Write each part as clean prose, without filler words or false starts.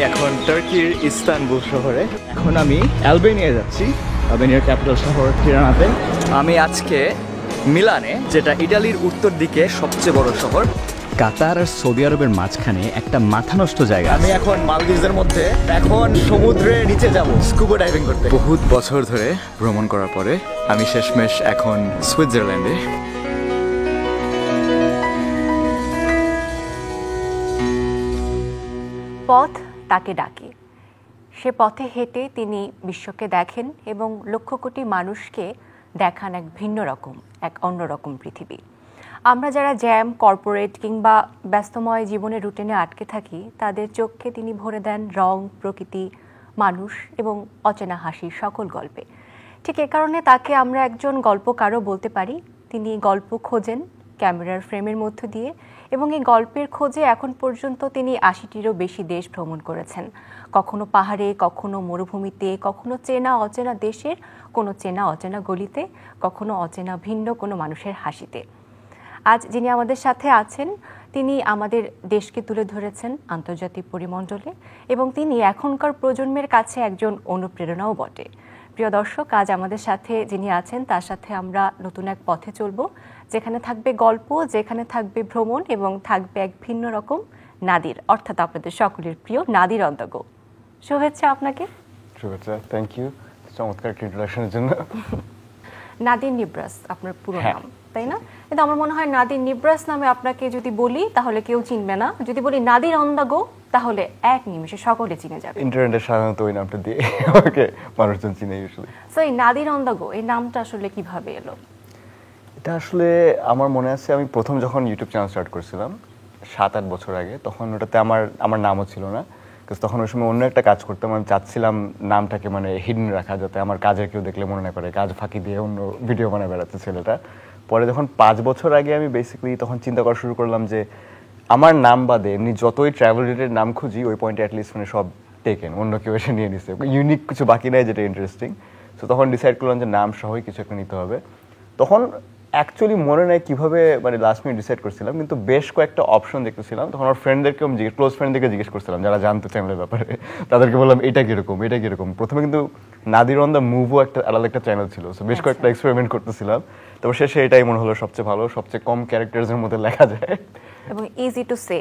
এখন টার্কির ইস্তানবুল শহরে। এখন আমি অ্যালবেনিয়া যাচ্ছি, অ্যালবেনিয়ার ক্যাপিটাল শহর তিরানাতে। আমি আজকে মিলানে, যেটা ইটালির উত্তর দিকে সবচেয়ে বড় শহর। কাতার আর সৌদি আরবের মাঝখানে একটা মাথা নষ্ট জায়গা। আমি এখন মালদ্বীপের মধ্যে, এখন সমুদ্রের নিচে যাব স্কুবা ডাইভিং করতে। বহুত বছর ধরে ভ্রমণ করার পরে আমি শেষমেশ এখন সুইজারল্যান্ডে। পথ তাকে ডাকে, সে পথে হেঁটে তিনি বিশ্বকে দেখেন এবং লক্ষ কোটি মানুষকে দেখান এক ভিন্ন রকম, এক অন্যরকম পৃথিবী। আমরা যারা জ্যাম, কর্পোরেট কিংবা ব্যস্তময় জীবনের রুটিনে আটকে থাকি, তাদের চোখে তিনি ভরে দেন রং, প্রকৃতি, মানুষ এবং অচেনা হাসির সকল গল্পে। ঠিক এ কারণে তাকে আমরা একজন গল্পকারও বলতে পারি। তিনি গল্প খোঁজেন ক্যামেরার ফ্রেমের মধ্য দিয়ে এবং এই গল্পের খোঁজে এখন পর্যন্ত তিনি ৮০টিরও বেশি দেশ ভ্রমণ করেছেন। কখনো পাহাড়ে, কখনো মরুভূমিতে, কখনো চেনা অচেনা দেশের কোনো চেনা অচেনা গলিতে, কখনো অচেনা ভিন্ন কোনো মানুষের হাসিতে। আজ যিনি আমাদের সাথে আছেন, তিনি আমাদের দেশকে তুলে ধরেছেন আন্তর্জাতিক পরিমণ্ডলে এবং তিনি এখনকার প্রজন্মের কাছে একজন অনুপ্রেরণাও বটে। প্রিয় দর্শক, আজ আমাদের সাথে যিনি আছেন তার সাথে আমরা নতুন এক পথে চলব, যেখানে থাকবে গল্প, যেখানে থাকবে ভ্রমণ এবং থাকবে এক ভিন্ন রকম নাদির, অর্থাৎ আপনাদের সকলের প্রিয় নাদির অন্তগো। শুভেচ্ছা আপনাকে। শুভেচ্ছা, থ্যাংক ইউ চমৎকার ইন্ট্রোডাকশনের জন্য। নাদির নিব্রাস আপনার পুরো নাম, তাই না? কিন্তু আমার মনে হয় নাদির নিব্রাস নামে আপনাকে যদি বলি তাহলে কেউ চিনবে না, যদি বলি নাদির অন্দাগো তাহলে এক নিমিষে সকলে চিনে যাবে। ইন্টারনেটে সাধারণত ওই নামটা দিয়ে আমাকে মানুষজন চিনে ইউজুয়ালি। সো এই নাদির অন্দাগো এই নামটা আসলে কিভাবে এলো? এটা আসলে আমার মনে আছে, আমি প্রথম যখন ইউটিউব চ্যানেল স্টার্ট করেছিলাম ৭-৮ বছর আগে, তখন ওটাতে আমার নামও ছিল না। বিকজ তখন ওই সময় অন্য একটা কাজ করতাম, আমি চাচ্ছিলাম নামটাকে মানে হিডেন রাখা, যাতে আমার কাজের কেউ দেখলে মনে না করে কাজ ফাঁকি দিয়ে অন্য ভিডিও বানায় বেড়াচ্ছে ছেলেটা। পরে যখন ৫ বছর আগে আমি বেসিক্যালি তখন চিন্তা করা শুরু করলাম যে আমার নাম বাদে এমনি যতই ট্রাভেল রিলেটেড নাম খুঁজি ওই পয়েন্টে অ্যাটলিস্ট মানে সব টেকেন, অন্য কেউ এসে নিয়ে নিচ্ছে, ইউনিক কিছু বাকি নাই যেটা ইন্টারেস্টিং। সো তখন ডিসাইড করলাম যে নাম সহই কিছু একটা নিতে হবে। তখন অ্যাকচুয়ালি মনে নেই কীভাবে মানে লাস্ট মিনিট ডিসাইড করছিলাম, কিন্তু বেশ কয়েকটা অপশন দেখতেছিলাম। তখন আমার ফ্রেন্ডদেরকে আমি ক্লোজ ফ্রেন্ডদেরকে জিজ্ঞেস করছিলাম যারা জানতে চ্যানেলের ব্যাপারে, তাদেরকে বললাম এটা কীরকম এটা কীরকম। প্রথমে কিন্তু নাদির অন দ্য মুভও একটা আলাদা একটা চ্যানেল ছিল, সো বেশ কয়েকটা এক্সপেরিমেন্ট করতেছিলাম। তারপর শেষে এটাই মনে হলো সবচেয়ে ভালো, সবচেয়ে কম ক্যারেক্টার্সের মধ্যে লেখা যায় এবং easy to say.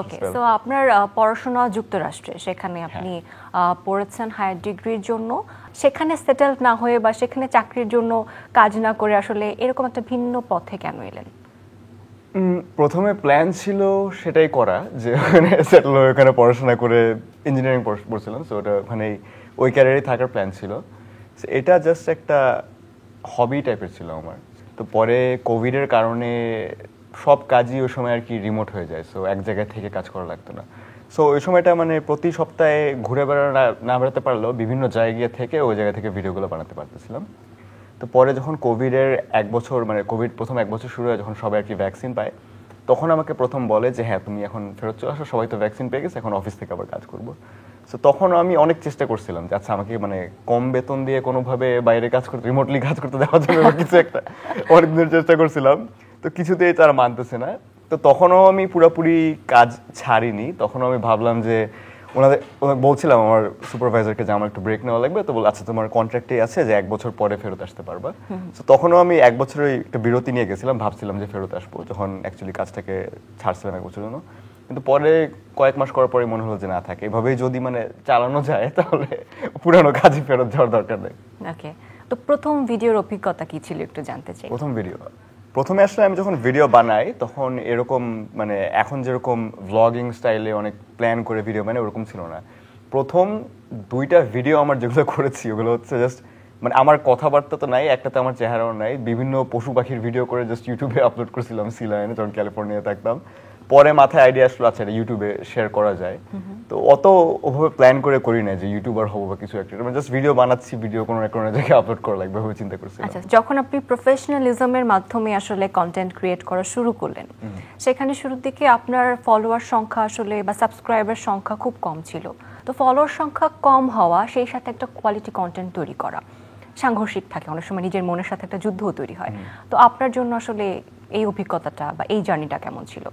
Okay, so আপনার পড়াশোনা যুক্তরাষ্ট্রে, সেখানে আপনি পড়েছেন হায়ার ডিগ্রির জন্য। সেখানে সেটেল না হয়ে বা সেখানে চাকরির জন্য কাজ না করে আসলে এরকম একটা ভিন্ন পথে কেন এলেন? প্রথমে প্ল্যান ছিল সেটাই করা, যে ওখানে সেটেল হয়ে ওখানে পড়াশোনা করে ইঞ্জিনিয়ারিং পড়ছিলাম, সো ওটা ওখানে ওই ক্যারিয়ারে থাকার প্ল্যান ছিল। এটা জাস্ট একটা হবি টাইপের ছিল আমার। তো পরে কোভিডের কারণে সব কাজই ওই সময় আর কি রিমোট হয়ে যায়, সো এক জায়গায় থেকে কাজ করা লাগতো না। সো ওই সময়টা মানে প্রতি সপ্তাহে ঘুরে না বেড়াতে পারলেও বিভিন্ন জায়গা থেকে ওই জায়গা থেকে ভিডিওগুলো বানাতে পারতেছিলাম। তো পরে যখন কোভিডের ১ বছর মানে কোভিড প্রথম ১ বছর শুরু হয়, যখন সবাই আর কি ভ্যাকসিন পায়, তখন আমাকে প্রথম বলে যে হ্যাঁ তুমি এখন ফেরত চলে আসো, সবাই তো ভ্যাকসিন পেয়ে গেছে, এখন অফিস থেকে আবার কাজ করবো। সো তখন আমি অনেক চেষ্টা করছিলাম যে আচ্ছা আমাকে মানে কম বেতন দিয়ে কোনোভাবে বাইরে কাজ করতে, রিমোটলি কাজ করতে দেওয়া যাবে বা কিছু একটা, অনেক দিনের চেষ্টা করছিলাম। তো কিছুতেই তারা মানতেছে না। তো তখনও আমি পুরোপুরি কাজ ছাড়িনি, তখনও আমি ভাবলাম যে ওনাদের বলছিলাম আমার সুপারভাইজারকে যে আমার একটু ব্রেক নেওয়া লাগবে, তো বল আচ্ছা তোমার কন্ট্রাক্টেই আছে যে ১ বছর পরে ফেরত আসতে পারবা। তো তখনও আমি ১ বছরের একটা বিরতি নিয়ে গেছিলাম, ভাবছিলাম যে ফেরত আসবো, যখন অ্যাকচুয়ালি কাজটাকে ছাড়ছিলাম ১ বছরের জন্য। কিন্তু পরে কয়েক মাস করার পরে মনে হলো যে না থাকে, এভাবেই যদি মানে চালানো যায় তাহলে পুরানো কাজে ফেরত যাওয়ার দরকার নেই। ওকে, তো প্রথম ভিডিওর অভিজ্ঞতা কি ছিল একটু জানতে চাই। প্রথমে আসলে আমি যখন ভিডিও বানাই তখন এরকম মানে এখন যেরকম ভ্লগিং স্টাইলে অনেক প্ল্যান করে ভিডিও বানাই ওরকম ছিল না। প্রথম 2টা ভিডিও আমার যেগুলো করেছি ওগুলো হচ্ছে জাস্ট মানে আমার কথাবার্তা তো নাই, একটাতে আমার চেহারাও নাই, বিভিন্ন পশু পাখির ভিডিও করে জাস্ট ইউটিউবে আপলোড করছিলাম সি-লাইনে, যখন ক্যালিফোর্নিয়ায় থাকতাম। পরে মাথায় আইডিয়া আসলো আচ্ছা এটা ইউটিউবে শেয়ার করা যায়। তো অত ওভাবে প্ল্যান করে করি না যে ইউটিউবার হবো বা কিছু একটা, মানে জাস্ট ভিডিও বানাচ্ছি, ভিডিও কোনো না কোনো জায়গায় আপলোড করা লাগবে ভাবে চিন্তা করছি। আচ্ছা, যখন আপনি প্রফেশনালিজমের মাধ্যমে আসলে কন্টেন্ট ক্রিয়েট করা শুরু করলেন, সেখানে শুরুর দিকে আপনার ফলোয়ার সংখ্যা আসলে বা সাবস্ক্রাইবার সংখ্যা খুব কম ছিল। তো ফলোয়ার সংখ্যা কম হওয়া, সেই সাথে একটা কোয়ালিটি কন্টেন্ট তৈরি করা সাংঘর্ষিক থাকে, অনেক সময় নিজের মনের সাথে একটা যুদ্ধও তৈরি হয়। তো আপনার জন্য আসলে এই অভিজ্ঞতাটা বা এই জার্নিটা কেমন ছিল?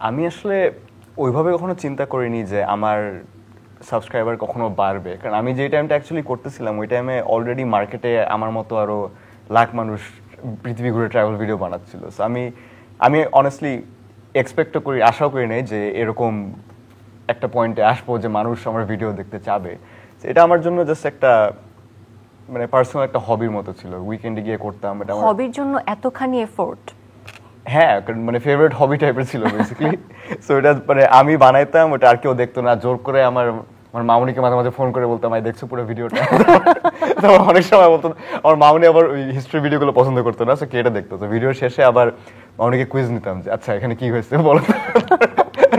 আমি আসলে ওইভাবে কখনো চিন্তা করিনি যে আমার সাবস্ক্রাইবার কখনো বাড়বে, কারণ আমি যে টাইমটা অ্যাকচুয়ালি করতেছিলাম ওই টাইমে অলরেডি মার্কেটে আমার মতো আরো লাখ মানুষ পৃথিবী ঘুরে ট্রাভেল ভিডিও বানাচ্ছিল। সো আমি অনেস্টলি এক্সপেক্টও করি, আশাও করি নাই যে এরকম একটা পয়েন্টে আসবো যে মানুষ আমার ভিডিও দেখতে চাবে। এটা আমার জন্য জাস্ট একটা মানে পার্সোনাল একটা হবির মতো ছিল, উইকেন্ডে গিয়ে করতাম এটা। হবির জন্য এতখানি এফোর্ট? হ্যাঁ, কারণ মানে ফেভারিট হবি টাইপের ছিল বেসিক্যালি। সো এটা মানে আমি বানাইতাম, ওটা আর কেউ দেখতো না, জোর করে আমার মামুনিকে মাঝে মাঝে ফোন করে বলতাম আই দেখছো পুরো ভিডিওটা। তারপর অনেক সময় বলতো, আমার মামুনি আবার ওই হিস্ট্রি ভিডিওগুলো পছন্দ করতো না, সো কে এটা দেখতো। তো ভিডিওর শেষে আবার মামুনিকে কুইজ নিতাম যে আচ্ছা এখানে কি হয়েছে বলো,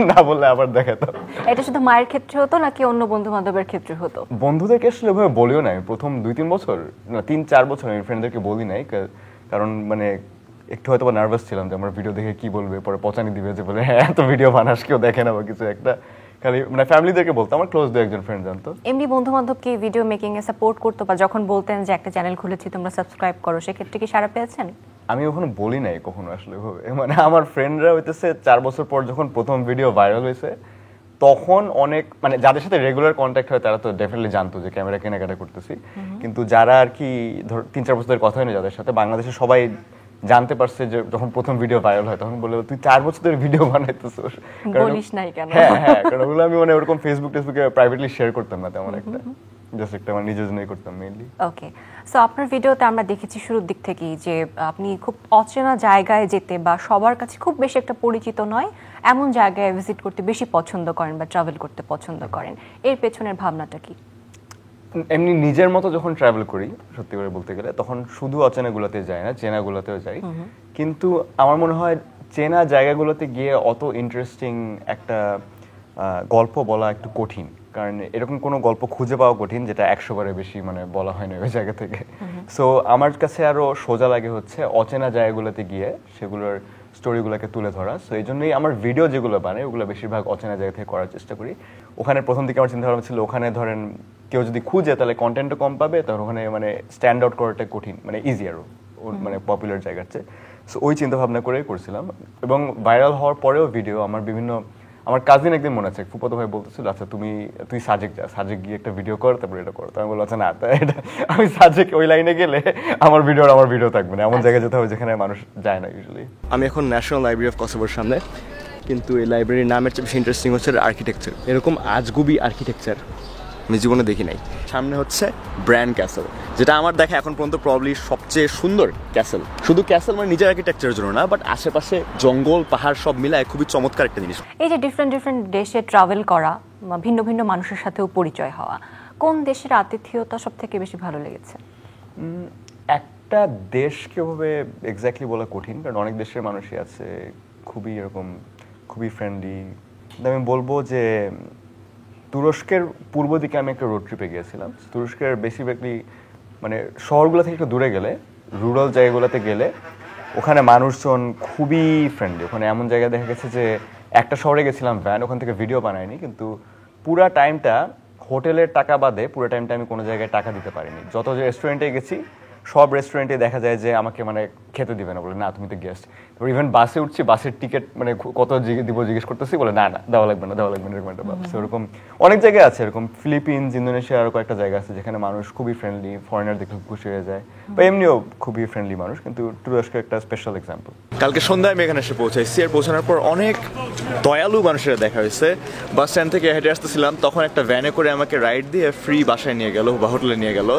না বললে আবার দেখাতাম। এটা শুধু মায়ের ক্ষেত্রে হতো নাকি অন্য বন্ধু বান্ধবের ক্ষেত্রে হতো? বন্ধুদেরকে আসলে ওইভাবে বলিও নাই প্রথম 2-3 বছর, না 3-4 বছর আমি ফ্রেন্ডদেরকে বলি নাই, কারণ মানে একটু হয়তো নার্ভাস ছিলাম যে আমার ভিডিও দেখে কি বলবে, পরে পচানি দিবে যে বলে হ্যাঁ এত ভিডিও বানাস, কেউ দেখে না বা কিছু একটা। খালি মানে ফ্যামিলিদেরকে বলতাম, আমার ক্লোজ 2-1 ফ্রেন্ড জানতো। এমনি বন্ধু বান্ধব কি ভিডিও মেকিং এ সাপোর্ট করতো, বা যখন বলতেন যে একটা চ্যানেল খুলেছি তোমরা সাবস্ক্রাইব করো, সেক্ষেত্রে কি সাড়া পেয়েছেন? আমি কখনো বলি নাই কখনো আসলে ভাবে, মানে আমার ফ্রেন্ডরা হইতেছে 4 বছর পর যখন প্রথম ভিডিও ভাইরাল হয়েছে তখন অনেক মানে যাদের সাথে রেগুলার কন্ট্যাক্ট হয় তারা তো ডেফিনেটলি জানতো যে ক্যামেরা কেনাকাটা করতেছি, কিন্তু যারা আর কি ধর 3-4 বছরের কথা হয়নি যাদের সাথে, বাংলাদেশে সবাই জানতে পারছে যে যখন প্রথম ভিডিও ভাইরাল হয় তখন বলে তুই 4 বছর ধরে ভিডিও বানাইতেছিস, বলিস নাই কেন? হ্যাঁ, কারণ ওগুলো আমি মানে ওরকম ফেসবুকে প্রাইভেটলি শেয়ার করতাম না তেমন একটা, জাস্ট একটা আমার নিজের জন্যই করতাম মেইনলি। ওকে, সো আপনার ভিডিওতে আমরা দেখেছি শুরুর দিক থেকেই যে আপনি খুব অচেনা জায়গায় যেতে বা সবার কাছে খুব বেশি একটা পরিচিত নয় এমন জায়গায় ভিজিট করতে বেশি পছন্দ করেন বা ট্রাভেল করতে পছন্দ করেন। এর পেছনের ভাবনাটা কি? এমনি নিজের মতো যখন ট্রাভেল করি সত্যি করে বলতে গেলে তখন শুধু অচেনাগুলোতে যাই না, চেনাগুলোতেও যাই, কিন্তু আমার মনে হয় চেনা জায়গাগুলোতে গিয়ে অত ইন্টারেস্টিং একটা গল্প বলা একটু কঠিন, কারণ এরকম কোনো গল্প খুঁজে পাওয়া কঠিন যেটা 100 বারের বেশি মানে বলা হয় না ওই জায়গা থেকে। সো আমার কাছে আরো সোজা লাগে হচ্ছে অচেনা জায়গাগুলোতে গিয়ে সেগুলোর স্টোরিগুলোকে তুলে ধরা। সো এই জন্যই আমার ভিডিও যেগুলো বানাই ওগুলো বেশিরভাগ অচেনা জায়গা থেকে করার চেষ্টা করি। ওখানে প্রথম দিকে আমার চিন্তা ভাবনা ছিল ওখানে ধরেন কেউ যদি খুঁজে তাহলে কন্টেন্টও কম পাবে, তখন ওখানে মানে স্ট্যান্ড আউট করাটা কঠিন, মানে ইজি আরও মানে পপুলার জায়গার চেয়ে। সো ওই চিন্তা ভাবনা করেই করছিলাম, এবং ভাইরাল হওয়ার পরেও ভিডিও আমার কাজিন একদিন মনে আছে ফুপাতো ভাই বলতেছিল আচ্ছা তুই সাজেক গিয়ে একটা ভিডিও কর তারপরে এটা কর। তো আমি বললাম আচ্ছা না, এটা আমি সাজেক ওই লাইনে গেলে আমার ভিডিও থাকবে না, এমন জায়গায় যেতে হবে যেখানে মানুষ যায় না ইউজুয়ালি। আমি এখন ন্যাশনাল লাইব্রেরি অফ কসোভোর সামনে, কিন্তু এই লাইব্রেরির নামের চেয়ে বেশি ইন্টারেস্টিং হচ্ছে আর্কিটেকচার। এরকম আজগুবি আর্কিটেকচার আমি জীবনে দেখি নাই। সামনে হচ্ছে ব্র্যান্ড ক্যাসেল, যেটা আমার দেখা এখন পর্যন্ত প্রবলি সবচেয়ে সুন্দর ক্যাসেল। শুধু ক্যাসেল মানে নিজের আর্কিটেকচারের জন্য না, বাট আশেপাশে জঙ্গল পাহাড় সব মিলায় খুবই চমৎকার একটা জিনিস। এই যে ডিফারেন্ট দেশে ট্রাভেল করা, ভিন্ন ভিন্ন মানুষের সাথেও পরিচয় হওয়া, কোন দেশের আতিথেয়তা সব থেকে বেশি ভালো লেগেছে? একটা দেশকে ভাবে এক্স্যাক্টলি বলা কঠিন, কারণ অনেক দেশের মানুষই আছে খুবই ফ্রেন্ডলি। আমি বলবো যে তুরস্কের পূর্ব দিকে আমি একটা রোড ট্রিপে গিয়েছিলাম। তুরস্কের বেশিরভাগই মানে শহরগুলো থেকে একটু দূরে গেলে, রুরাল জায়গাগুলোতে গেলে ওখানে মানুষজন খুবই ফ্রেন্ডলি। ওখানে এমন জায়গায় দেখা গেছে যে একটা শহরে গেছিলাম ভ্যান, ওখান থেকে ভিডিও বানাইনি, কিন্তু পুরা টাইমটা হোটেলের টাকা বাদে পুরো টাইমটা আমি কোনো জায়গায় টাকা দিতে পারিনি। যত যে রেস্টুরেন্টে গেছি সব রেস্টুরেন্টে দেখা যায় যে আমাকে মানে খেতে দিবে না, বলে না তুমি তো গেস্ট। তারপর ইভেন বাসে উঠছি, বাসের টিকিট মানে কত জিজ্ঞেস করতেছি, বলে না দেওয়া লাগবে না এরকম একটা ভাবছি। ওরকম অনেক জায়গায় আছে, এরকম ফিলিপিন্স, ইন্দোনেশিয়া আরও কয়েকটা জায়গা আছে যেখানে মানুষ খুবই ফ্রেন্ডলি, ফরেনার দেখে খুশি হয়ে যায়, বা এমনিও খুবই ফ্রেন্ডলি মানুষ, কিন্তু তুরস্ক একটা স্পেশাল এক্সাম্পল। কালকে সন্ধ্যায় আমি এখানে এসে পৌঁছাইছি, আর পৌঁছানোর পর অনেক দয়ালু মানুষেরা দেখা হয়েছে। বাস স্ট্যান্ড থেকে হেঁটে আসতেছিলাম, তখন একটা ভ্যানে করে আমাকে রাইড দিয়ে ফ্রি বাসায় নিয়ে গেল বা হোটেলে নিয়ে গেল।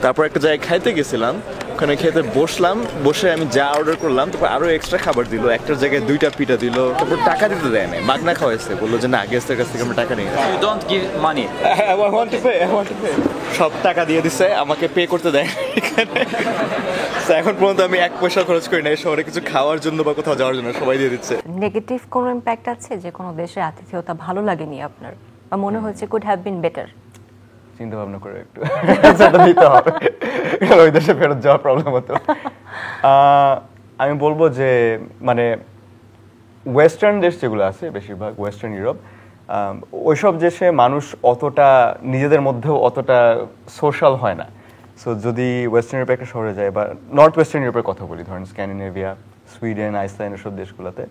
তারপর একটা জায়গায় খাইতে গেছিলাম, ওখানে খেতে বসলাম, বসে আমি যা অর্ডার করলাম তারপর আরো এক্সট্রা খাবার দিল, একটার জায়গায় 2টা পিঠা দিল। তারপর টাকা দিতে দেয় না, মাগনা খাওয়াইছে, বললো যে না গেস্টের কাছ থেকে আমরা টাকা নিই। You don't give money. I want to pay. সব টাকা দিয়ে দিছে, আমাকে পে করতে দেয় এখানে। So, এখন পর্যন্ত আমি 1 পয়সা খরচ করি না শহরে কিছু খাওয়ার জন্য বা কোথাও যাওয়ার জন্য, সবাই দিয়ে দিচ্ছে। নেগেটিভ কোনো ইম্প্যাক্ট আছে যে কোনো দেশের আতিথেয়তা ভালো লাগেনি আপনার, বা মনে হয়েছে কুড হ্যাভ বিন বেটার? চিন্তা ভাবনা করে একটু দিতে হবে, ওই দেশে ফেরত যাওয়া প্রবলেম হতো। আমি বলবো যে মানে ওয়েস্টার্ন দেশ যেগুলো আছে, বেশিরভাগ ওয়েস্টার্ন ইউরোপ, ওইসব দেশে মানুষ অতটা নিজেদের মধ্যেও অতটা সোশ্যাল হয় না। সো যদি ওয়েস্টার্ন ইউরোপে একটা শহরে যায়, বা নর্থ ওয়েস্টার্ন ইউরোপের কথা বলি, ধরেন স্ক্যান্ডিনেভিয়া, সুইডেন, আইসল্যান্ড, এসব দেশগুলোতে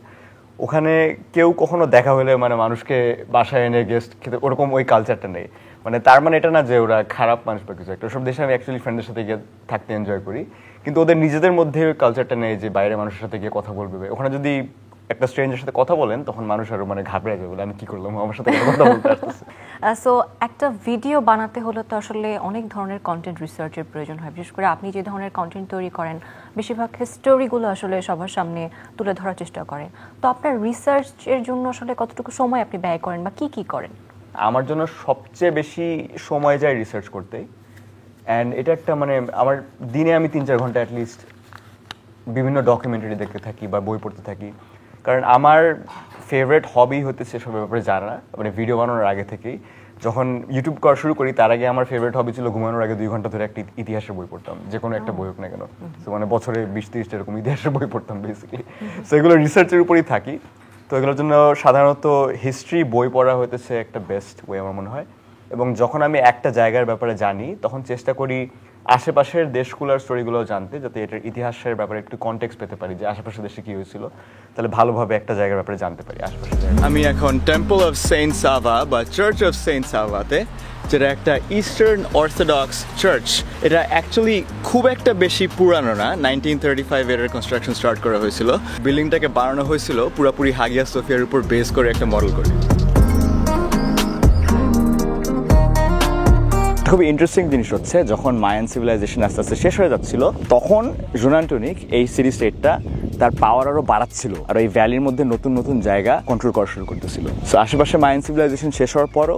ওখানে কেউ কখনো দেখা হলে মানে মানুষকে বাসায় এনে গেস্ট খেতে ওরকম ওই কালচারটা নেই। মানে তার মানে এটা না যে ওরা খারাপ মানুষ বা কিছু একটা, সব দেশে আমি অ্যাকচুয়ালি ফ্রেন্ডের সাথে গিয়ে থাকতে এনজয় করি, কিন্তু ওদের নিজেদের মধ্যে ওই কালচারটা নেই যে বাইরে মানুষের সাথে গিয়ে কথা বলবে। ওখানে যদি একটা স্ট্রেঞ্জের সাথে কথা বলেন তখন মানুষ আরো মানে ঘাবড়ে যাবে, বলে আমি কি করলাম, আমার সাথে কথা বলতে আসতেছে। সো একটা ভিডিও বানাতে হলে তো আসলে অনেক ধরনের কন্টেন্ট রিসার্চের প্রয়োজন হয়, বিশেষ করে আপনি যে ধরনের কন্টেন্ট তৈরি করেন বেশিরভাগ হিস্টোরিগুলো আসলে সবার সামনে তুলে ধরার চেষ্টা করেন। তো আপনার রিসার্চের জন্য আসলে কতটুকু সময় আপনি ব্যয় করেন বা কি করেন? আমার জন্য সবচেয়ে বেশি সময় যায় রিসার্চ করতেই। অ্যান্ড এটা একটা মানে আমার দিনে আমি 3-4 ঘন্টা অ্যাটলিস্ট বিভিন্ন ডকুমেন্টারি দেখতে থাকি বা বই পড়তে থাকি, কারণ আমার ফেভারিট হবি হতে সেসবের ব্যাপারে জানা, মানে ভিডিও বানানোর আগে থেকেই। যখন ইউটিউব করা শুরু করি তার আগে আমার ফেভারিট হবি ছিল ঘুমানোর আগে 2 ঘন্টা ধরে একটা ইতিহাসের বই পড়তাম, যে কোনো একটা বই হোক না কেন। তো মানে বছরে 20-30 এরকম ইতিহাসের বই পড়তাম বেসিক্যালি। সো এগুলো রিসার্চের উপরই থাকি। তো এগুলোর জন্য সাধারণত হিস্ট্রি বই পড়া হইতেছে একটা বেস্ট ওয়ে আমার মনে হয়। এবং যখন আমি একটা জায়গার ব্যাপারে জানি তখন চেষ্টা করি আশেপাশের দেশগুলোর স্টোরিগুলো জানতে, যাতে এটার ইতিহাসের ব্যাপারে একটু কনটেক্সট পেতে পারি যে আশেপাশের দেশে কি হয়েছিল, তাহলে ভালোভাবে একটা জায়গার ব্যাপারে জানতে পারি আশেপাশের জায়গা। আমি এখন টেম্পল অফ সেন্ট সাভা বা চার্চ অফ সেন্ট সাভাতে, যেটা একটা ইস্টার্ন অর্থোডক্স চার্চ। এটা অ্যাকচুয়ালি খুব একটা বেশি পুরানো না, 1935 এর কনস্ট্রাকশন স্টার্ট করা হয়েছিল। বিল্ডিংটাকে বানানো হয়েছিল পুরোপুরি হাগিয়া সোফিয়ার উপর বেস করে, একটা মডেল করে। খুবই ইন্টারেস্টিং জিনিস হচ্ছে, যখন মায়ান সিভিলাইজেশন আস্তে আস্তে শেষ হয়ে যাচ্ছিল তখন জুন অ্যান্টোনিক এই সিটি স্টেটটা তার পাওয়ার আরো বাড়াচ্ছিল, আর এই ভ্যালির মধ্যে নতুন নতুন জায়গা কন্ট্রোল করা শুরু করতেছিল। সো আশেপাশে মায়ান সিভিলাইজেশন শেষ হওয়ার পরও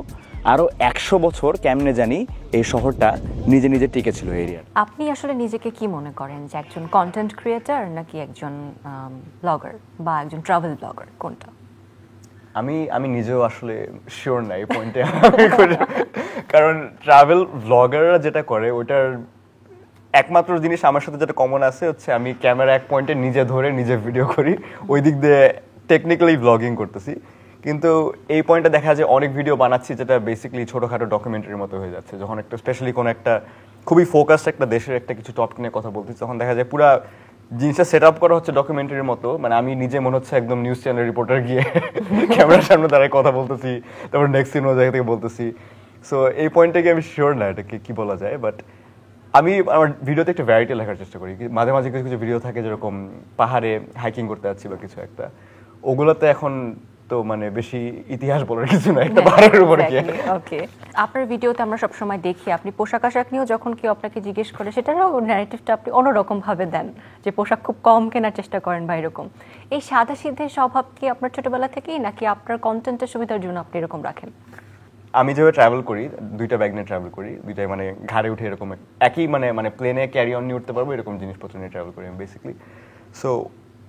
আরো 100 বছর কেমনে জানি এই শহরটা নিজে নিজে টিকে ছিল এরিয়ার। আপনি আসলে নিজেকে কি মনে করেন, যে একজন কন্টেন্ট ক্রিয়েটর নাকি একজন ব্লগার বা একজন ট্রাভেল ব্লগার, কোনটা? আমি নিজেও আসলে শিওর না এই পয়েন্টে। কারণ ট্রাভেল ব্লগাররা যেটা করে ওটার একমাত্র জিনিস আমার সাথে যেটা কমন আছে হচ্ছে আমি ক্যামেরা এক পয়েন্টে নিজে ধরে নিজে ভিডিও করি, ওই দিক দিয়ে টেকনিক্যালি ব্লগিং করতেছি। কিন্তু এই পয়েন্টে দেখা যায় অনেক ভিডিও বানাচ্ছি যেটা বেসিক্যালি ছোটোখাটো ডকুমেন্টারির মতো হয়ে যাচ্ছে। যখন একটা স্পেশালি কোনো একটা খুবই ফোকাসড একটা দেশের একটা কিছু টপিক নিয়ে কথা বলতেছি, তখন দেখা যায় পুরা জিনিসটা সেট আপ করা হচ্ছে ডকুমেন্টারির মতো। মানে আমি নিজে মনে হচ্ছে একদম নিউজ চ্যানেল রিপোর্টার গিয়ে ক্যামেরার সামনে দাঁড়ায় কথা বলতেছি, তারপর নেক্সট দিন ওই জায়গা থেকে বলতেছি। সো এই পয়েন্টে গিয়ে আমি শিওর না এটাকে কি বলা যায়, বাট আমি আমার ভিডিওতে একটা ভ্যারাইটি লেখার চেষ্টা করি। মাঝে মাঝে কিছু কিছু ভিডিও থাকে যেরকম পাহাড়ে হাইকিং করতে যাচ্ছি বা কিছু একটা, ওগুলোতে এখন তো মানে বেশি ইতিহাস বলার কিছু না, একটা পাহাড়ের উপরে গিয়ে। ওকে, আপনার ভিডিওতে আমরা সবসময় দেখি আপনি পোশাক আশাক নিয়েও যখন কেউ আপনাকে জিজ্ঞেস করে সেটারও ন্যারেটিভটা আপনি অন্যরকম ভাবে দেন, যে পোশাক খুব কম কেনার চেষ্টা করেন বা এরকম। এই সাদাসিধে স্বভাব কি আপনার ছোটবেলা থেকেই, নাকি আপনার কন্টেন্টের সুবিধার জন্য আপনি এরকম রাখেন? আমি যেভাবে ট্রাভেল করি, 2টা ব্যাগ নিয়ে ট্রাভেল করি, 2টাই মানে ঘাড়ে উঠে এরকম একই মানে প্লেনে ক্যারি অন নিয়ে উঠতে পারবো এরকম জিনিসপত্র নিয়ে ট্রাভেল করি আমি বেসিক্যালি। সো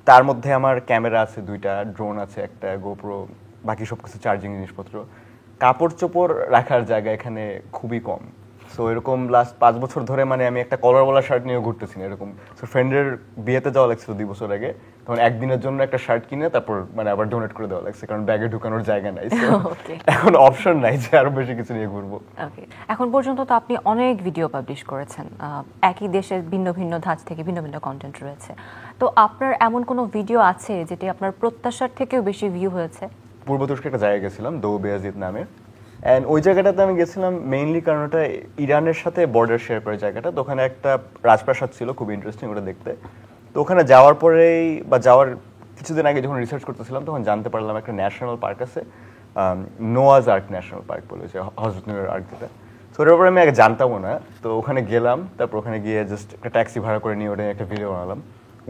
তার মধ্যে আমার ক্যামেরা আছে 2টা, ড্রোন আছে একটা, গোপ্রো, বাকি সব কিছু চার্জিং জিনিসপত্র। কাপড় চোপড় রাখার জায়গা এখানে খুবই কম। সো এরকম লাস্ট 5 বছর ধরে মানে আমি একটা কলারওয়ালা শার্ট নিয়েও ঘুরতেছি না এরকম। সো ফ্রেন্ডের বিয়েতে যাওয়া লাগছিল 2 বছর আগে, তখন একদিনের জন্য একটা শার্ট কিনে তারপর মানে আবার ডোনেট করে দেওয়া লাগছে, কারণ ব্যাগে ঢুকানোর জায়গা নাই। এখন অপশন নাই যে আরো বেশি কিছু নিয়ে ঘুরবো। ওকে, এখন পর্যন্ত তো আপনি অনেক ভিডিও পাবলিশ করেছেন, একই দেশের ভিন্ন ভিন্ন ধাঁচ থেকে ভিন্ন ভিন্ন কন্টেন্ট রয়েছে। তো আপনার এমন কোনো ভিডিও আছে যেটি আপনার প্রত্যাশার থেকেও বেশি ভিউ হয়েছে? পূর্ব তুরস্কে একটা জায়গায় গেছিলাম, দৌ বেয়াজিদ নামে। অ্যান্ড ওই জায়গাটাতে আমি গেছিলাম মেইনলি কারণ ওটা ইরানের সাথে বর্ডার শেয়ার করে জায়গাটা। তো ওখানে একটা রাজপ্রাসাদ ছিল, খুব ইন্টারেস্টিং ওটা দেখতে। তো ওখানে যাওয়ার পরেই বা যাওয়ার কিছুদিন আগে যখন রিসার্চ করতেছিলাম তখন জানতে পারলাম একটা ন্যাশনাল পার্ক আছে, নোয়াজ আর্ক ন্যাশনাল পার্ক বলে, যে হজরত নুরের আর্ক যেটা। তো ওটার ব্যাপারে আমি আগে জানতামও না। তো ওখানে গেলাম, তারপর ওখানে গিয়ে জাস্ট একটা ট্যাক্সি ভাড়া করে নিয়ে ওটা একটা ভিডিও বানালাম।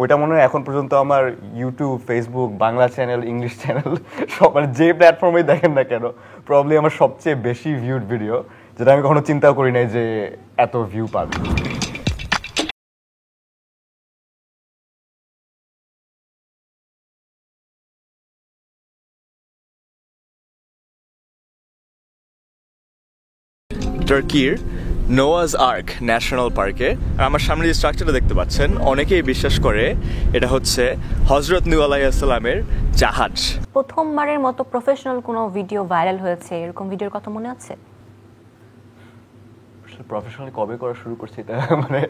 ওইটা মনে হয় এখন পর্যন্ত আমার YouTube, Facebook, Bangla channel, English channel সব মানে যে প্ল্যাটফর্মেই দেখেন না কেন প্রবলি আমার সবচেয়ে বেশি ভিউড ভিডিও, যেটা আমি কখনো চিন্তাও করি নাই যে এত ভিউ পাবে। টার্কির নোয়াজ আর্ক ন্যাশনাল পার্কে। আর আমার সামনে যে স্ট্রাকচারটা দেখতে পাচ্ছেন, অনেকেই বিশ্বাস করে এটা হচ্ছে হজরত নূহ আলাইহিস সালামের জাহাজ। প্রথমবারের মতো প্রফেশনাল কোনো ভিডিও ভাইরাল হয়েছে, এরকম ভিডিওর কথা মনে আছে? প্রফেশনালি কবে করা শুরু করছি এটা মানে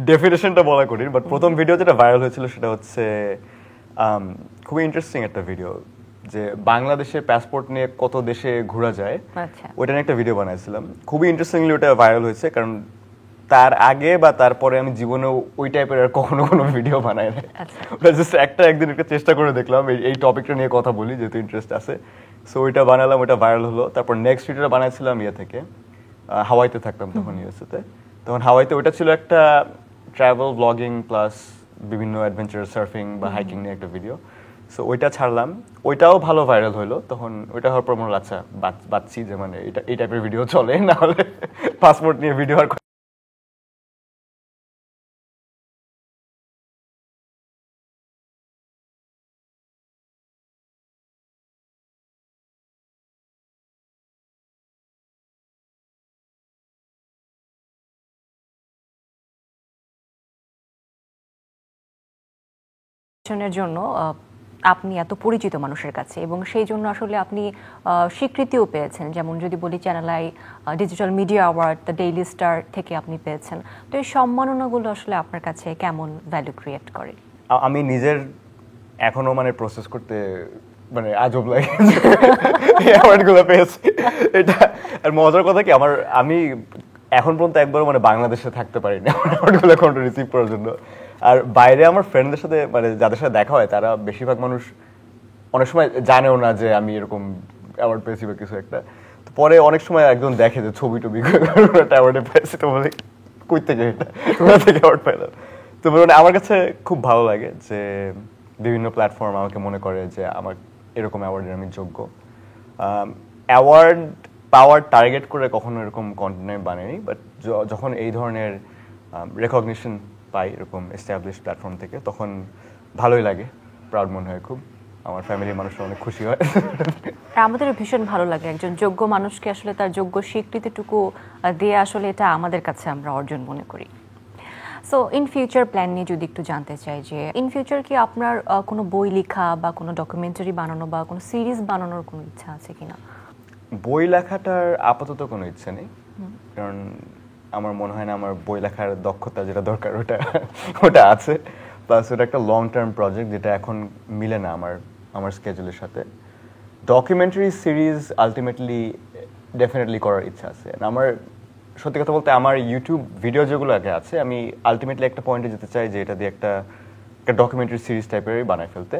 ডেফিনেশনটা বলা কঠিন, বাট প্রথম ভিডিও যেটা ভাইরাল হয়েছিল সেটা হচ্ছে খুবই ইন্টারেস্টিং একটা ভিডিও। যে বাংলাদেশের পাসপোর্ট নিয়ে কত দেশে ঘোরা যায়, আচ্ছা ওইটা নিয়ে একটা ভিডিও বানাইছিলাম। খুবই ইন্টারেস্টিংলি ওটা ভাইরাল হয়েছে, কারণ তার আগে বা তারপরে আমি জীবনে ওই টাইপের আর কখনো কোনো ভিডিও বানাই না। আচ্ছা। ওটা জাস্ট একদিন একটা চেষ্টা করে দেখলাম এই টপিকটা নিয়ে কথা বলি, যেহেতু ইন্টারেস্ট আছে। সো ওইটা বানালাম, ওইটা ভাইরাল হলো। তারপর নেক্সট ভিডিওটা বানাইছিলাম থেকে হাওয়াইতে থাকতাম তখন, ইউএসএতে। তখন হাওয়াইতে ওইটা ছিল একটা ট্রাভেল ব্লগিং প্লাস বিভিন্ন অ্যাডভেঞ্চার সার্ফিং বা হাইকিং নিয়ে একটা ভিডিও। সো ওইটা ছাড়লাম, ওইটাও ভালো ভাইরাল হলো। তখন ওইটা হওয়ার পর মনে হলো আচ্ছা বাঁচছি, যে মানে এটা এই টাইপের ভিডিও চলে, না হলে পাসপোর্ট নিয়ে ভিডিও আর এর জন্য আপনি এত পরিচিত মানুষের কাছে, এবং সেই জন্য আসলে আপনি স্বীকৃতিও পেয়েছেন। যেমন যদি বলি channel I digital media award, the daily star থেকে আপনি পেয়েছেন। তো এই সম্মাননাগুলো আসলে আপনার কাছে কেমন ভ্যালু ক্রিয়েট করে? আমি নিজের এখনো মানে প্রসেস করতে মানে আজব লাগে এই অ্যাওয়ার্ডগুলো পেয়েছি। এটা আর মজার কথা কি, আমি এখন পর্যন্ত একবার মানে বাংলাদেশে থাকতে পারিনি অ্যাওয়ার্ডগুলো এখন রিসিভ করার জন্য। আর বাইরে আমার ফ্রেন্ডদের সাথে মানে যাদের সাথে দেখা হয়, তারা বেশিরভাগ মানুষ অনেক সময় জানেও না যে আমি এরকম অ্যাওয়ার্ড পেয়েছি বা কিছু একটা। তো পরে অনেক সময় একজন দেখে যে ছবি টবি একটা অ্যাওয়ার্ডে পেয়েছি, তো বলে কই থেকে এটা, কোথা থেকে অ্যাওয়ার্ড পাইলাম। তো মানে আমার কাছে খুব ভালো লাগে যে বিভিন্ন প্ল্যাটফর্ম আমাকে মনে করে যে আমার এরকম অ্যাওয়ার্ডের আমি যোগ্য। অ্যাওয়ার্ড পাওয়ার টার্গেট করে কখনো এরকম কন্টেন্ট আমি বানাইনি, বাট যখন এই ধরনের রেকগনিশন পাই এরকম এস্টাবলিশ প্ল্যাটফর্ম থেকে, তখন ভালোই লাগে, প্রাউড মনে হয় খুব। আমার ফ্যামিলির মানুষরা অনেক খুশি হয়। আমাদের ভীষণ ভালো লাগে একজন যোগ্য মানুষকে আসলে তার যোগ্য স্বীকৃতিটুকু দিয়ে, আসলে এটা আমাদের কাছে আমরা অর্জন মনে করি। সো ইন ফিউচার প্ল্যান নিয়ে যদি একটু জানতে চাই, যে ইন ফিউচার কি আপনার কোনো বই লেখা বা কোনো ডকুমেন্টারি বানানো বা কোনো সিরিজ বানানোর কোনো ইচ্ছা আছে কিনা? বই লেখাটার আপাতত কোনো ইচ্ছে নেই, কারণ আমার মনে হয় না আমার বই লেখার দক্ষতা যেটা দরকার ওটা আছে। প্লাস ওটা একটা লং টার্ম প্রজেক্ট, যেটা এখন মিলে না আমার স্কেজুলের সাথে। ডকুমেন্টারি সিরিজ আলটিমেটলি ডেফিনেটলি করার ইচ্ছা আছে। আমার সত্যি কথা বলতে আমার ইউটিউব ভিডিও যেগুলো আগে আছে, আমি আলটিমেটলি একটা পয়েন্টে যেতে চাই যে এটা দিয়ে একটা ডকুমেন্টারি সিরিজ টাইপেরই বানায় ফেলতে।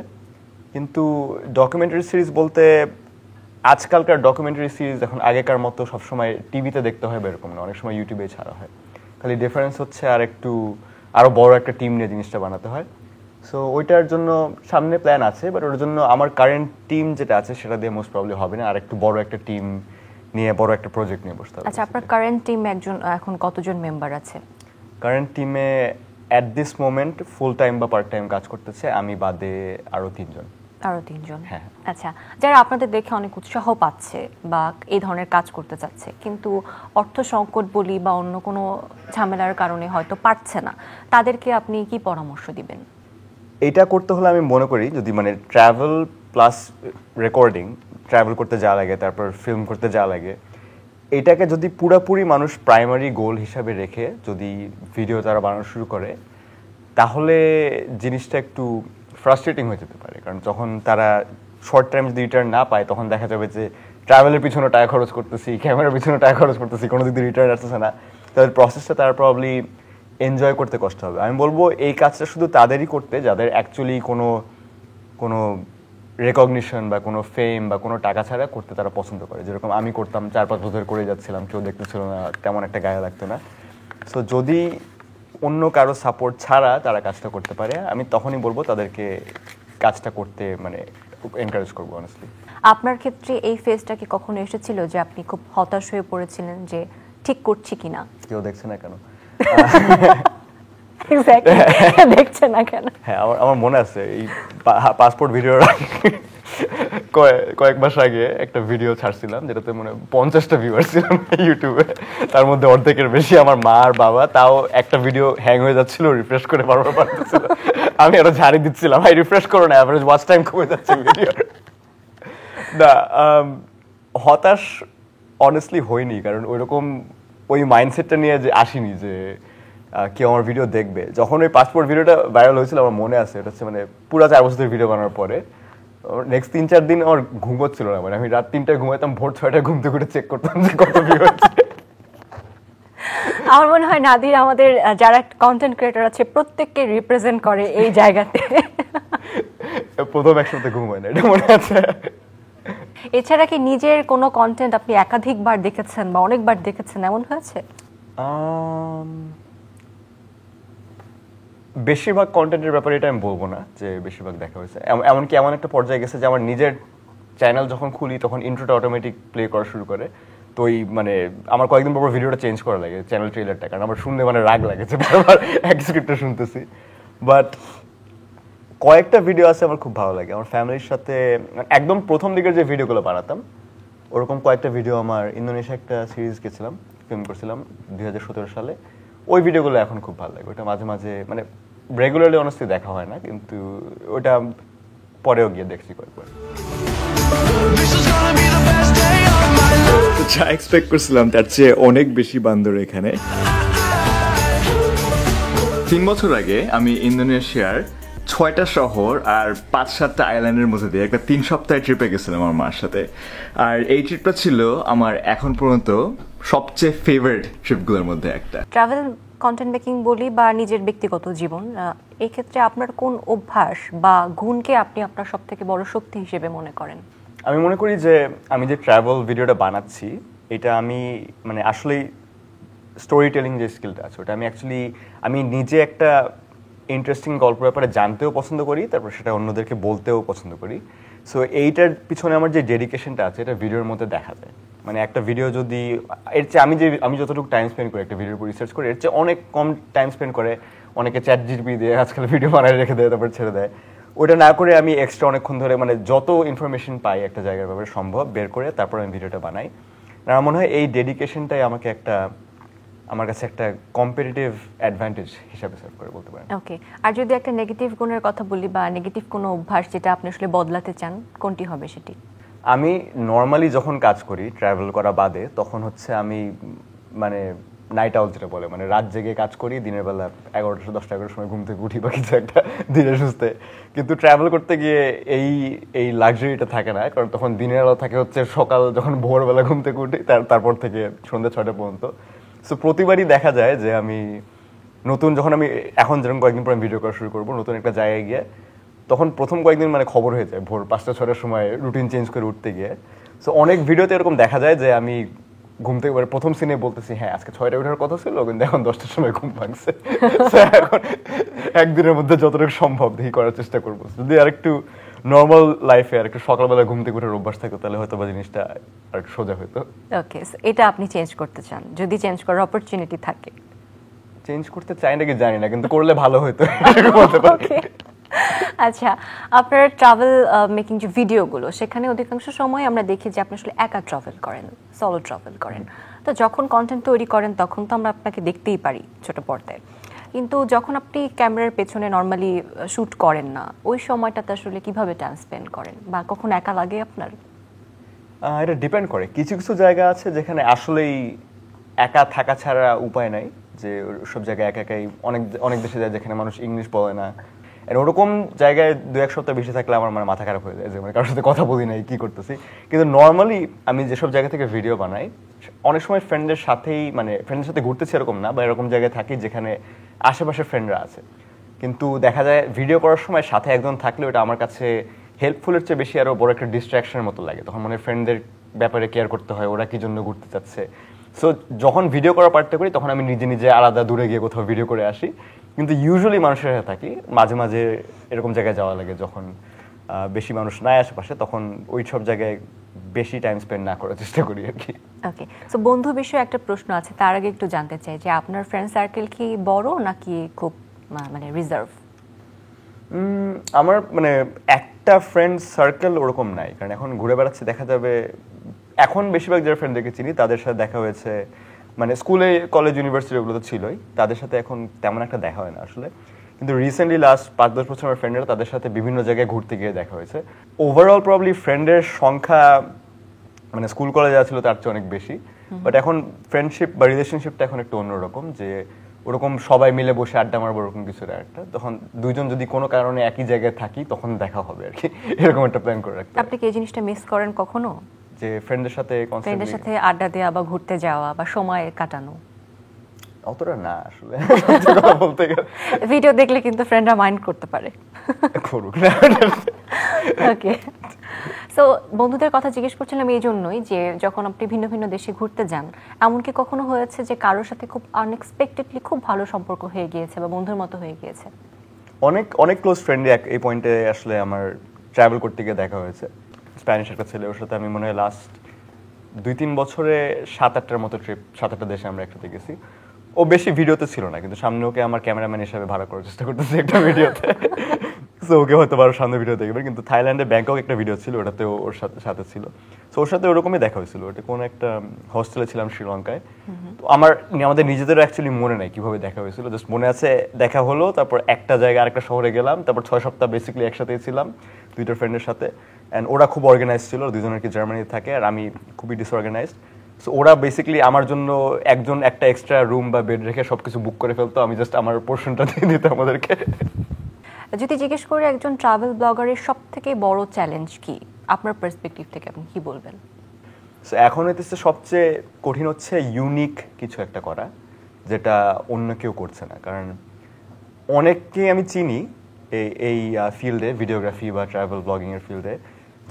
কিন্তু ডকুমেন্টারি সিরিজ বলতে আজকালকার ডকুমেন্টারি সিরিজ এখন আগেকার মতো সবসময় টিভিতে দেখতে হয় বা এরকম না, অনেক সময় ইউটিউবে ছাড়া হয়। খালি ডিফারেন্স হচ্ছে আরো বড় একটা টিম নিয়ে জিনিসটা বানাতে হয়। সো ওইটার জন্য সামনে প্ল্যান আছে, বাট ওটার জন্য আমার কারেন্ট টিম যেটা আছে সেটা দিয়ে মোস্ট প্রবলি হবে না, আর একটু বড় একটা টিম নিয়ে বড় একটা প্রজেক্ট নিয়ে বসতে হবে। আচ্ছা, আপনার কারেন্ট টিম এখন কতজন মেম্বার আছে? কারেন্ট টিমে at this moment full time বা পার্ট টাইম কাজ করতেছে আমি বাদে আরো 3 জন। আরো 3 জন? হ্যাঁ। আচ্ছা, যারা আপনাদের দেখে অনেক উৎসাহ পাচ্ছে বা এই ধরনের কাজ করতে চাচ্ছে, কিন্তু অর্থ সংকট বলি বা অন্য কোনো ঝামেলার কারণে হয়তো পারছে না, তাদেরকে আপনি কি পরামর্শ দিবেন? এটা করতে হলে আমি মনে করি যদি মানে ট্রাভেল প্লাস রেকর্ডিং, ট্রাভেল করতে যাওয়া লাগে, তারপর ফিল্ম করতে যাওয়া লাগে, এটাকে যদি পুরোপুরি মানুষ প্রাইমারি গোল হিসাবে রেখে যদি ভিডিও তারা বানানো শুরু করে, তাহলে জিনিসটা একটু ফ্রাস্ট্রেটিং হয়ে যেতে পারে। কারণ যখন তারা শর্ট টাইম যদি রিটার্ন না পায়, তখন দেখা যাবে যে ট্রাভেলের পিছনে টাকা খরচ করতেছি, ক্যামেরার পিছনে টাকা খরচ করতেছি, কোনো দিক দিয়ে রিটার্ন আসতেছে না, তাদের প্রসেসটা তারা প্রবলি এনজয় করতে কষ্ট হবে। আমি বলবো এই কাজটা শুধু তাদেরই করতে যাদের অ্যাকচুয়ালি কোনো রেকগনিশন বা কোনো ফেম বা কোনো টাকা ছাড়া করতে তারা পছন্দ করে। যেরকম আমি করতাম, 4-5 বছর করে যাচ্ছিলাম, কেউ দেখতেছিল না, তেমন একটা গায়ে লাগতো না। সো যদি অন্য কারো সাপোর্ট ছাড়া তারা কাজটা করতে পারে, আমি তখনই বলবো তাদেরকে কাজটা করতে মানে এনকারেজ করবো অনেস্টলি। আপনার ক্ষেত্রে এই ফেজটা কি কখনো এসেছিল যে আপনি খুব হতাশ হয়ে পড়েছিলেন যে ঠিক করছি কিনা? কেউ দেখছে না কেন? দেখছে না কেন? হ্যাঁ, আমার মনে আছে এই পাসপোর্ট ভিডিওর কয়েক মাস আগে একটা ভিডিও ছাড়ছিলাম, যেটাতে মানে 50টা ভিউয়ার ছিলাম ইউটিউবে। তার মধ্যে অর্ধেকের বেশি আমার মা আর বাবা। তাও একটা ভিডিও হ্যাং হয়ে যাচ্ছিল, রিফ্রেশ করে বারবার পারতেছিল। আমি আরো ঝাড়ি দিচ্ছিলাম, ভাই রিফ্রেশ করো না, অ্যাভারেজ ওয়াচ টাইম কমে যাচ্ছে ভিডিওর। না, হতাশ অনেস্টলি হয়নি, কারণ ওইরকম ওই মাইন্ডসেটটা নিয়ে যে আসিনি যে কেউ আমার ভিডিও দেখবে। যখন ওই পাসপোর্ট ভিডিওটা ভাইরাল হয়েছিল আমার মনে আছে, এটা হচ্ছে মানে পুরো 4 বছর ভিডিও বানানোর পরে নেক্সট 3-4 দিন আমার ঘুম হচ্ছিল না, মানে আমি রাত 3টায় ঘুমাইতাম, ভোর 6টায় ঘুম থেকে উঠে চেক করতাম যে কত ভিউ হচ্ছে। আমার মনে হয় নাদির আমাদের যারা কন্টেন্ট ক্রিয়েটর আছে প্রত্যেককে রিপ্রেজেন্ট করে এই জায়গাতে। প্রথম এক সপ্তাহে ঘুম হয় না, এটা মনে আছে। এছাড়া কি নিজের কোনো কন্টেন্ট আপনি একাধিকবার দেখেছেন বা অনেকবার দেখেছেন, এমন হয়েছে? বেশিরভাগ কন্টেন্টের ব্যাপারে এটা আমি বলবো না যে বেশিরভাগ দেখা হয়েছে। এমনকি এমন একটা পর্যায়ে গেছে যে আমার নিজের চ্যানেল যখন খুলি তখন ইন্ট্রোটা অটোমেটিক প্লে করা শুরু করে। তো ওই মানে আমার কয়েকদিন পর ভিডিওটা চেঞ্জ করা লাগে, চ্যানেল ট্রেলারটা, কারণ আমার শুনলে মানে রাগ লাগে যে বারবার এক স্ক্রিপ্টটা শুনতেছি। বাট কয়েকটা ভিডিও আছে আমার খুব ভালো লাগে। আমার ফ্যামিলির সাথে একদম প্রথম দিকের যে ভিডিওগুলো বানাতাম ওরকম কয়েকটা ভিডিও, আমার ইন্দোনেশিয়া একটা সিরিজ গেছিলাম, ফিল্ম করছিলাম 2017 সালে, ওই ভিডিওগুলো এখন খুব ভালো লাগে। ওটা মাঝে মাঝে মানে রেগুলারলি অনেস্টলি দেখা হয় না, কিন্তু ওটা পরেও গিয়ে দেখছি কয়েকবার। যা এক্সপেক্ট করছিলাম তার চেয়ে অনেক বেশি বান্দর এখানে। 3 বছর আগে আমি ইন্দোনেশিয়ার 6টা শহর আর 5-7টা আইল্যান্ডের মধ্যে দিয়ে একটা 3 সপ্তাহের ট্রিপে গেছিলাম আমার মার সাথে। আর এই ট্রিপটা ছিল আমার এখন পর্যন্ত সবচেয়ে ফেভারিট ট্রিপগুলোর মধ্যে একটা। ট্রাভেল কন্টেন্ট মেকিং বলি বা নিজের ব্যক্তিগত জীবন, এই ক্ষেত্রে আপনার কোন অভ্যাস বা গুণকে আপনি আপনার সবথেকে বড় শক্তি হিসেবে মনে করেন? আমি মনে করি যে আমি যে ট্রাভেল ভিডিওটা বানাচ্ছি এটা আমি মানে আসলেই স্টোরি টেলিং যে স্কিলটা আছে ওটা আমি অ্যাকচুয়ালি আমি নিজে একটা ইন্টারেস্টিং গল্প ব্যাপারে জানতেও পছন্দ করি, তারপর সেটা অন্যদেরকে বলতেও পছন্দ করি। সো এইটার পিছনে আমার যে ডেডিকেশনটা আছে এটা ভিডিওর মধ্যে দেখা যায়। মানে একটা ভিডিও যদি এর চেয়ে আমি যতটুকু টাইম স্পেন্ড করি একটা ভিডিওর উপর রিসার্চ করি, এর চেয়ে অনেক কম টাইম স্পেন্ড করে অনেকে ChatGPT দিয়ে আজকাল ভিডিও বানায় রেখে দেয়, তারপর ছেড়ে দেয়। ওটা না করে আমি এক্সট্রা অনেকক্ষণ ধরে মানে যত ইনফরমেশন পাই একটা জায়গার ব্যাপারে সম্ভব বের করে তারপর আমি ভিডিওটা বানাই। আমার মনে হয় এই ডেডিকেশনটাই আমাকে আমার কাছে একটা কম্পিটিটিভ অ্যাডভান্টেজ হিসাবে সার্ভ করে বলতে পারেন। ওকে, আর যদি একটা নেগেটিভ গুণের কথা বলি বা নেগেটিভ কোনো অভ্যাস যেটা আপনি আসলে বদলাতে চান, কোনটি হবে সেটি? আমি নর্মালি যখন কাজ করি ট্রাভেল করা বাদে তখন হচ্ছে আমি মানে নাইট আউট যেটা বলে, মানে রাত জেগে কাজ করি, দিনের বেলা 11-10 সময় ঘুম থেকে উঠি বা কিছু একটা ধীরে সুস্থে। কিন্তু ট্রাভেল করতে গিয়ে এই লাক্সারিটা থাকে না, কারণ তখন দিনের বেলা থাকে হচ্ছে সকাল যখন ভোরবেলা ঘুম থেকে উঠি তারপর থেকে সন্ধ্যা 6টা পর্যন্ত। সো প্রতিবারই দেখা যায় যে আমি যখন আমি এখন যেরকম কয়েকদিন পর ভিডিও করা শুরু করবো নতুন একটা জায়গায় গিয়ে, তখন প্রথম কয়েকদিন মানে খবর হয়ে যায় ভোর 5টা-6টার সময় রুটিন চেঞ্জ করে উঠতে গিয়ে। সো অনেক ভিডিওতে এরকম দেখা যায় যে আমি ঘুম থেকে প্রথম সিনে বলতেছি হ্যাঁ আজকে 6টায় ওঠার কথা ছিল, কিন্তু এখন 10টার সময় ঘুম ভাঙছে। এখন একদিনের মধ্যে যতটুকু সম্ভব দেখি করার চেষ্টা করবো। যদি আরেকটু নর্মাল লাইফে আর একটু সকালবেলা ঘুম থেকে উঠার অভ্যাস থাকতো তাহলে হয়তো বা জিনিসটা আর একটু সোজা হতো। ওকে, এটা আপনি চেঞ্জ করতে চান, যদি চেঞ্জ করার অপরচুনিটি থাকে? চেঞ্জ করতে চাই নাকি জানি না, কিন্তু করলে ভালো হতো। ওকে, আচ্ছা, আপনার ট্রাভেল মেকিং যে ভিডিওগুলো সেখানে অধিকাংশ সময় আমরা দেখি যে আপনি আসলে একা ট্রাভেল করেন, সলো ট্রাভেল করেন। তো যখন কন্টেন্ট তৈরি করেন তখন তো আমরা আপনাকে দেখতেই পারি ছোট পর্দায়, কিন্তু যখন আপনি ক্যামেরার পেছনে নর্মালি শুট করেন না, ওই সময়টাতে আসলে কিভাবে টাইম স্পেন্ড করেন বা কখন একা লাগে আপনার? এটা ডিপেন্ড করে। কিছু কিছু জায়গা আছে যেখানে আসলেই একা থাকা ছাড়া উপায় নাই, যে সব জায়গায় একা একাই অনেক দেশে যায় যেখানে মানুষ ইংলিশ বলে না। ওরকম জায়গায় 2-1 সপ্তাহ বেশি থাকলে আমার মানে মাথা খারাপ হয়ে যায় যে মানে কারোর সাথে কথা বলি নাই, কি করতেছি। কিন্তু নর্মালি আমি যেসব জায়গা থেকে ভিডিও বানাই অনেক সময় ফ্রেন্ডদের সাথেই, মানে ফ্রেন্ডের সাথে ঘুরতেছি এরকম না, বা এরকম জায়গায় থাকি যেখানে আশেপাশে ফ্রেন্ডরা আছে। কিন্তু দেখা যায় ভিডিও করার সময় সাথে একজন থাকলে ওটা আমার কাছে হেল্পফুলের চেয়ে বেশি আরও বড় একটা ডিস্ট্রাকশনের মতো লাগে। তখন মানে ফ্রেন্ডদের ব্যাপারে কেয়ার করতে হয়, ওরা কি জন্য ঘুরতে চাচ্ছে। সো যখন ভিডিও করার পার্টটা করি তখন আমি নিজে নিজে আলাদা দূরে গিয়ে কোথাও ভিডিও করে আসি। কিন্তু ইউজুয়ালি মানুষের সাথে থাকি, মাঝে মাঝে এরকম জায়গায় যাওয়া লাগে যখন বেশি মানুষ নাই আশেপাশে, তখন ওই সব জায়গায় বেশি টাইম স্পেন্ড না করার চেষ্টা করি আর কি। ওকে, সো বন্ধু বিষয়ে একটা প্রশ্ন আছে, তার আগে একটু জানতে চাই যে আপনার ফ্রেন্ড সার্কেল কি বড় নাকি খুব মানে রিজার্ভ? আমার মানে একটা ফ্রেন্ড সার্কেল ওরকম নাই, কারণ এখন ঘুরে বেড়াচ্ছে, দেখা যাবে এখন বেশিরভাগ যারা ফ্রেন্ডদেরকে চিনি তাদের সাথে দেখা হয়েছে মানে স্কুলে, কলেজ, ইউনিভার্সিটি ওগুলো তো ছিলই, তাদের সাথে এখন তেমন একটা দেখা হয় না আসলে। কিন্তু রিসেন্টলি লাস্ট 5-10 বছর আমার ফ্রেন্ডরা তাদের সাথে বিভিন্ন জায়গায় ঘুরতে গিয়ে দেখা হয়েছে। ওভারঅল প্রবলি ফ্রেন্ডের সংখ্যা মানে স্কুল কলেজে ছিল তার চেয়ে অনেক বেশি। বাট এখন ফ্রেন্ডশিপ বা রিলেশনশিপটা এখন একটু অন্যরকম, যে ওরকম সবাই মিলে বসে আড্ডা মারবো ওরকম কিছু একটা, তখন দুইজন যদি কোনো কারণে একই জায়গায় থাকি তখন দেখা হবে আর কি, এরকম একটা প্ল্যান করে রাখতে। আপনি কি এই জিনিসটা মিস করেন কখনো, যে ফ্রেন্ডের সাথে আড্ডা দেওয়া বা ঘুরতে যাওয়া বা সময় কাটানো? অতটা না আসলে বলতে গেলে, ভিডিও দেখলে কিন্তু ফ্রেন্ডরা মাইন্ড করতে পারে। করুক না। ওকে, সো বন্ধুদের কথা জিজ্ঞেস করছিলাম এই জন্যই যে যখন আপনি ভিন্ন ভিন্ন দেশে ঘুরতে যান, এমনকি কখনো হয়েছে যে কারোর সাথে খুব আনএক্সপেক্টেডলি খুব ভালো সম্পর্ক হয়ে গিয়েছে বা বন্ধুর মতো হয়ে গিয়েছে? অনেক অনেক ক্লোজ ফ্রেন্ডই এই পয়েন্টে আসলে আমার ট্রাভেল করতে গিয়ে দেখা হয়েছে। স্প্যানিশ একটা ছেলে, ওর সাথে আমি মনে হয় লাস্ট 2-3 বছরে 7-8টার মতো ট্রিপ, 7-8টা দেশে আমরা একসাথে গেছি। ও বেশি ভিডিওতে ছিল না, কিন্তু সামনে ওকে আমার ক্যামেরাম্যান হিসেবে ভাড়া করার চেষ্টা করতেছি একটা ভিডিওতে। সো ওকে হয়তো আরো সামনে ভিডিও দেখবে। কিন্তু থাইল্যান্ডে ব্যাংকক একটা ভিডিও ছিল, ওটাতে ওর সাথে ছিল। সো ওর সাথে ওরকমই দেখা হয়েছিল। ওটা কোনো একটা হোস্টেলে ছিলাম শ্রীলঙ্কায়। তো আমাদের নিজেদেরও অ্যাকচুয়ালি মনে নাই কিভাবে দেখা হয়েছিল, জাস্ট মনে আছে দেখা হলো, তারপর একটা জায়গায় আরেকটা শহরে গেলাম, তারপর 6 সপ্তাহ বেসিক্যালি একসাথেই ছিলাম 2টা ফ্রেন্ডের সাথে। অ্যান্ড ওরা খুব অর্গানাইজ ছিল, দুজনের কি জার্মানিতে থাকে আর আমি খুবই ডিসঅর্গানাইজড। সো ওরা বেসিক্যালি আমার জন্য একজন একটা এক্সট্রা রুম বা বেড রেখে সবকিছু বুক করে ফেলতো, আমি জাস্ট আমার পোর্শনটা দিয়ে দিতাম আমাদেরকে। যদি জিজ্ঞেস করি একজন ট্রাভেল ব্লগারের সবথেকে বড় চ্যালেঞ্জ কি, আপনার পার্সপেক্টিভ থেকে আপনি কি বলবেন? সো এখন হইতেছে সবচেয়ে কঠিন হচ্ছে ইউনিক কিছু একটা করা, যেটা অন্য কেউ করছে না। কারণ অনেককে আমি চিনি এই ফিল্ডে, ভিডিওগ্রাফি বা ট্রাভেল ব্লগিংয়ের ফিল্ডে,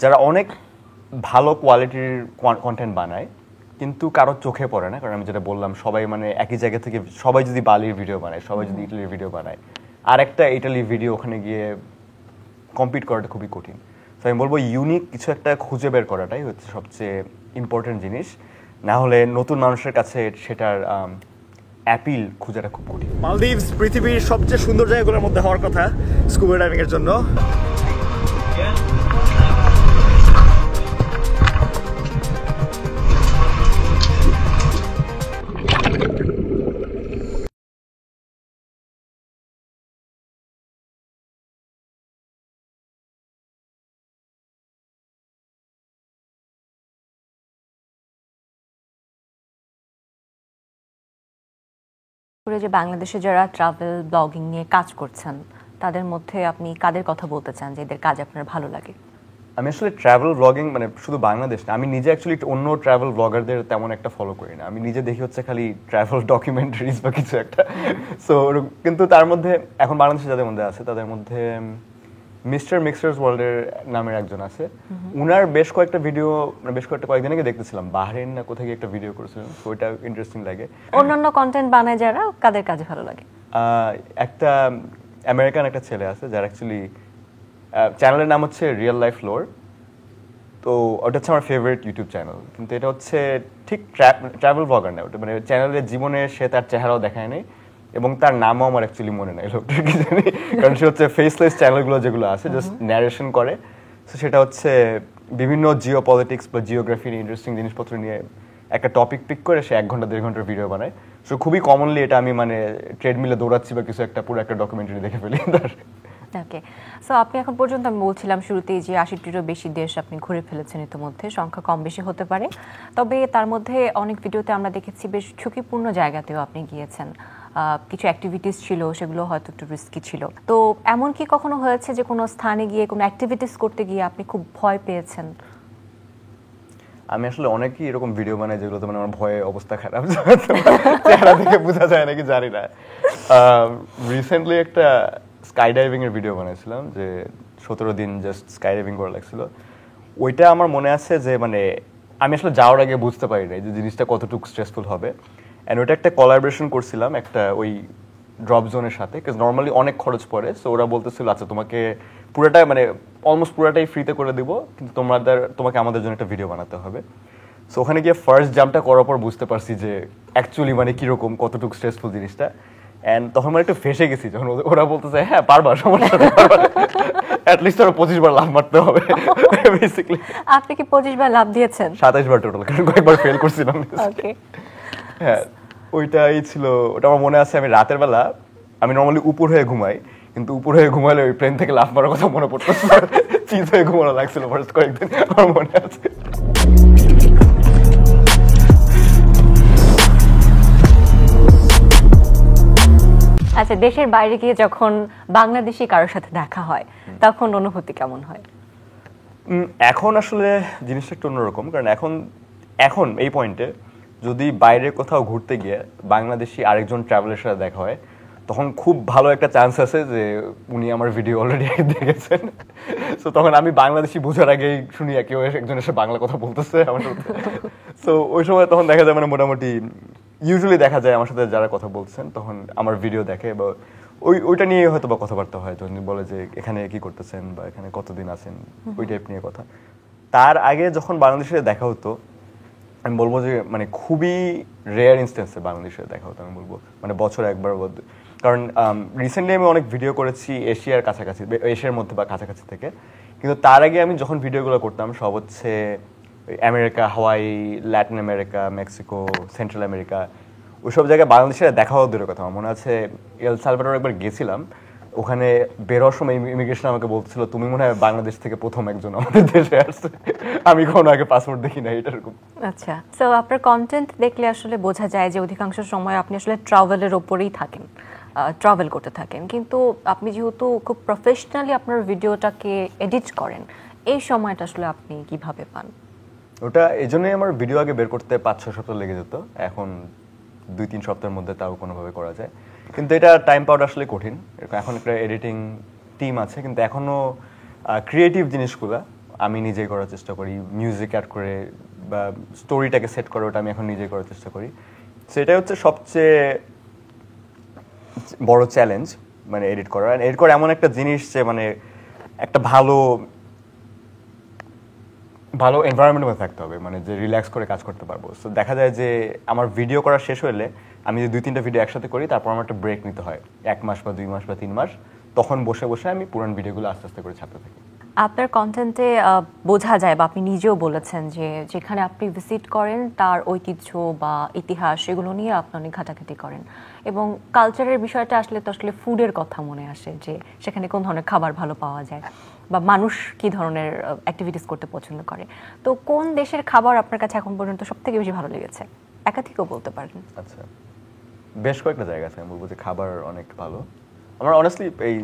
যারা অনেক ভালো কোয়ালিটির কন্টেন্ট বানায়, কিন্তু কারো চোখে পড়ে না। কারণ আমি যেটা বললাম, সবাই মানে একই জায়গা থেকে, সবাই যদি বালির ভিডিও বানায়, সবাই যদি ইটালির ভিডিও বানায়, আর একটা ইটালির ভিডিও ওখানে গিয়ে কম্পিট করাটা খুবই কঠিন। তো আমি বলবো ইউনিক কিছু একটা খুঁজে বের করাটাই হচ্ছে সবচেয়ে ইম্পর্টেন্ট জিনিস, না হলে নতুন মানুষের কাছে সেটার অ্যাপিল খোঁজাটা খুব কঠিন। মালদ্বীপস পৃথিবীর সবচেয়ে সুন্দর জায়গাগুলোর মধ্যে হওয়ার কথা স্কুবা ডাইভিং এর জন্য। যে বাংলাদেশে যারা ট্রাভেল ব্লগিং নিয়ে কাজ করছেন, তাদের মধ্যে আপনি কাদের কথা বলতে চান যে এদের কাজ আপনার ভালো লাগে? আমি আসলে ট্রাভেল ব্লগিং মানে শুধু বাংলাদেশ না, আমি নিজে অ্যাকচুয়ালি অন্য ট্রাভেল ব্লগারদের তেমন একটা ফলো করি না। আমি নিজে দেখি হচ্ছে খালি ট্রাভেল ডকুমেন্টারিজ বা কিছু একটা। সো কিন্তু তার মধ্যে এখন বাংলাদেশে যাদের মধ্যে আছে, তাদের মধ্যে মিস্টার মিক্সার্স ওয়ার্ল্ডের নামের একজন আছে। উনার বেশ কয়েকটা ভিডিও, কয়েকদিন আগে দেখতেছিলাম, বাহরেইন না কোথায় একটা ভিডিও করেছিলেন, তো ওইটা ইন্টারেস্টিং লাগে। অন্যান্য কন্টেন্ট বানায় যারা, কাদের কাজে ভালো লাগে? একটা আমেরিকান একটা ছেলে আছে যার অ্যাকচুয়ালি চ্যানেলের নাম হচ্ছে রিয়েল লাইফ লোর। তো ওটা হচ্ছে আমার ফেভারিট ইউটিউব চ্যানেল, কিন্তু এটা হচ্ছে ঠিক ট্রাভেল ব্লগার না, ওটা মানে চ্যানেলের জীবনে সে তার চেহারাও দেখায় নেই এবং তার নামও আমার অ্যাকচুয়ালি মনে নাই লোকটার কি জানি, কারণ সে হচ্ছে ফেসলেস চ্যানেলগুলো যেগুলো আছে জাস্ট ন্যারেশন করে। তো সেটা হচ্ছে বিভিন্ন জিও পলিটিক্স বা জিওগ্রাফি নিয়ে ইন্টারেস্টিং জিনিসপত্র নিয়ে একটা টপিক পিক করে সে 1 ঘন্টা 1.5 ঘন্টার ভিডিও বানায়। সো খুবই কমনলি এটা আমি মানে ট্রেডমিলে দৌড়াচ্ছি বা কিছু একটা পুরো একটা ডকুমেন্টারি দেখে ফেলি তার। ওকে, সো আপনি এখন পর্যন্ত, আমি বলছিলাম শুরুতেই যে 80টিরও বেশি দেশ আপনি ঘুরে ফেলেছেন ইতিমধ্যে, সংখ্যা কম বেশি হতে পারে, তবে তার মধ্যে অনেক ভিডিওতে আমরা দেখেছি বেশ ঝুঁকিপূর্ণ জায়গাতেও আপনি গিয়েছেন। কিছু অ্যাক্টিভিটিস ছিল, সেগুলো হয়তো একটু রিস্কি ছিল। তো এমন কি কখনো হয়েছে যে কোনো স্থানে গিয়ে কোনো অ্যাক্টিভিটিস করতে গিয়ে আপনি খুব ভয় পেয়েছেন? আমি আসলে অনেকই এরকম ভিডিও বানাই যেগুলোতে মানে আমার ভয়ে অবস্থা খারাপ, চেহারা দেখে বোঝা যায় নাকি জানি না। রিসেন্টলি একটা স্কাই ডাইভিং এর ভিডিও বানাইছিলাম, যে 17 দিন জাস্ট স্কাই ডাইভিং করা লাগছিল। ওইটা আমার মনে আছে যে মানে আমি আসলে যাওয়ার আগে বুঝতে পারি নাই যে জিনিসটা কতটুকু স্ট্রেসফুল হবে। অ্যান্ড ওইটা একটা কোলাবোরেশন করছিলাম একটা ওই ড্রপ জোনের সাথে, কারণ নর্মালি অনেক খরচ পড়ে। সো ওরা বলতেছিল আচ্ছা তোমাকে পুরোটাই মানে অলমোস্ট পুরোটাই ফ্রিতে করে দিব, কিন্তু তোমাকে আমাদের জন্য একটা ভিডিও বানাতে হবে। সো ওখানে গিয়ে ফার্স্ট জাম্পটা করার পর বুঝতে পারছি যে অ্যাকচুয়ালি মানে কীরকম, কতটুকু স্ট্রেসফুল জিনিসটা। অ্যান্ড তখন মানে একটু ফেসে গেছি যখন ওরা বলতেছে হ্যাঁ পারবা, সমস্যা নেই, অ্যাটলিস্ট আরো 25 বার লাভ মারতে হবে বেসিক্যালি। আপনি কি 25 বার লাভ দিয়েছেন? 27 বার টোটাল, কারণ কয়েকবার ফেল করছিলাম। ওকে, হ্যাঁ ওইটাই ছিল। ওটা আমার মনে আছে, আমি রাতের বেলা, আমি নর্মালি উপর হয়ে ঘুমাই, কিন্তু উপর হয়ে ঘুমালে ওই প্লেন থেকে লাফ মারার কথা মনে পড়তো, চিজ হয়ে ঘুমানো লাগছিল ফার্স্ট কয়েকদিন, আমার মনে আছে। আচ্ছা, দেশের বাইরে গিয়ে যখন বাংলাদেশি কারোর সাথে দেখা হয় তখন অনুভূতি কেমন হয়? এখন আসলে জিনিসটা একটু অন্যরকম, কারণ এখন এই পয়েন্টে যদি বাইরে কোথাও ঘুরতে গিয়ে বাংলাদেশি আরেকজন ট্রাভেলের সাথে দেখা হয়, তখন খুব ভালো একটা চান্স আছে যে উনি আমার ভিডিও অলরেডি দেখেছেন। সো তখন আমি বাংলাদেশি বোঝার আগেই শুনি কেউ একজন এসে বাংলা কথা বলতেছে আমার সাথে। সো ওই সময় তখন দেখা যায় মানে মোটামুটি ইউজুয়ালি দেখা যায় আমার সাথে যারা কথা বলছেন তখন আমার ভিডিও দেখে বা ওইটা নিয়ে হয়তো বা কথাবার্তা হয়, যখন বলে যে এখানে কি করতেছেন বা এখানে কতদিন আছেন, ওই টাইপ নিয়ে কথা। তার আগে যখন বাংলাদেশে দেখা হতো, আমি বলবো যে মানে খুবই রেয়ার ইনস্টেন্সে বাংলাদেশে দেখা হতো, আমি বলবো মানে বছরে একবার। কারণ রিসেন্টলি আমি অনেক ভিডিও করেছি এশিয়ার কাছাকাছি, এশিয়ার মধ্যে বা কাছাকাছি থেকে, কিন্তু তার আগে আমি যখন ভিডিওগুলো করতাম সব হচ্ছে America, Hawaii, Latin America, Mexico, Central America, ওইসব জায়গায় বাংলাদেশের দেখা হওয়ার দূরের কথা। আমার মনে আছে এল সালভাডোর একবার গেছিলাম, ওখানে বেরোর সময় ইমিগ্রেশন আমাকে বলছিল তুমি মনে হয় বাংলাদেশ থেকে প্রথম একজন আমাদের দেশে আসছে, আমি কোনো আগে পাসপোর্ট দেখি না, এরকম। আচ্ছা, তো আপনার কন্টেন্ট দেখলে আসলে বোঝা যায় যে অধিকাংশ সময় আপনি আসলে ট্রাভেলের ওপরেই থাকেন, ট্রাভেল করতে থাকেন, কিন্তু আপনি যেহেতু খুব প্রফেশনালি আপনার ভিডিওটাকে এডিট করেন, এই সময়টা আসলে আপনি কিভাবে পান? ওটা এই জন্যই আমার ভিডিও আগে বের করতে 5-6 সপ্তাহ লেগে যেত, এখন 2-3 সপ্তাহের মধ্যে তাও কোনোভাবে করা যায়। কিন্তু এটা টাইম পাওয়াটা আসলে কঠিন। এখন একটা এডিটিং টিম আছে, কিন্তু এখনও ক্রিয়েটিভ জিনিসগুলো আমি নিজেই করার চেষ্টা করি, মিউজিক অ্যাড করে বা স্টোরিটাকে সেট করে ওটা আমি এখন নিজেই করার চেষ্টা করি। সেটাই হচ্ছে সবচেয়ে বড় চ্যালেঞ্জ, মানে এডিট করা। এডিট করা এমন একটা জিনিস যে মানে একটা ভালো এনভায়রনমেন্টের মধ্যে থাকতে হবে, মানে যে রিল্যাক্স করে কাজ করতে পারবো। সো দেখা যায় যে আমার ভিডিও করা শেষ হলে আমি যে 2-3টা ভিডিও একসাথে করি, তারপর আমার একটা ব্রেক নিতে হয় 1 মাস বা 2 মাস বা 3 মাস, তখন বসে বসে আমি পুরান ভিডিওগুলো আস্তে আস্তে করে ছাপতে থাকি। আপনার কন্টেন্টে বোঝা যায় বা আপনি নিজেও বলেছেন যে যেখানে আপনি ভিজিট করেন তার ঐতিহ্য বা ইতিহাস এগুলো নিয়ে আপনি অনেক ঘাটাঘাটি করেন, এবং কালচারের বিষয়টা আসলে তো আসলে ফুডের কথা মনে আসে যে সেখানে কোন ধরনের খাবার ভালো পাওয়া যায় বা মানুষ কি ধরনের অ্যাক্টিভিটিস করতে পছন্দ করে। তো কোন দেশের খাবার আপনার কাছে এখন পর্যন্ত সবথেকে বেশি ভালো লেগেছে? একাধিকও বলতে পারেন। আচ্ছা, বেশ কয়েকটা জায়গা আছে আমি বলবো যে খাবার অনেক ভালো। আমার অনেস্টলি এই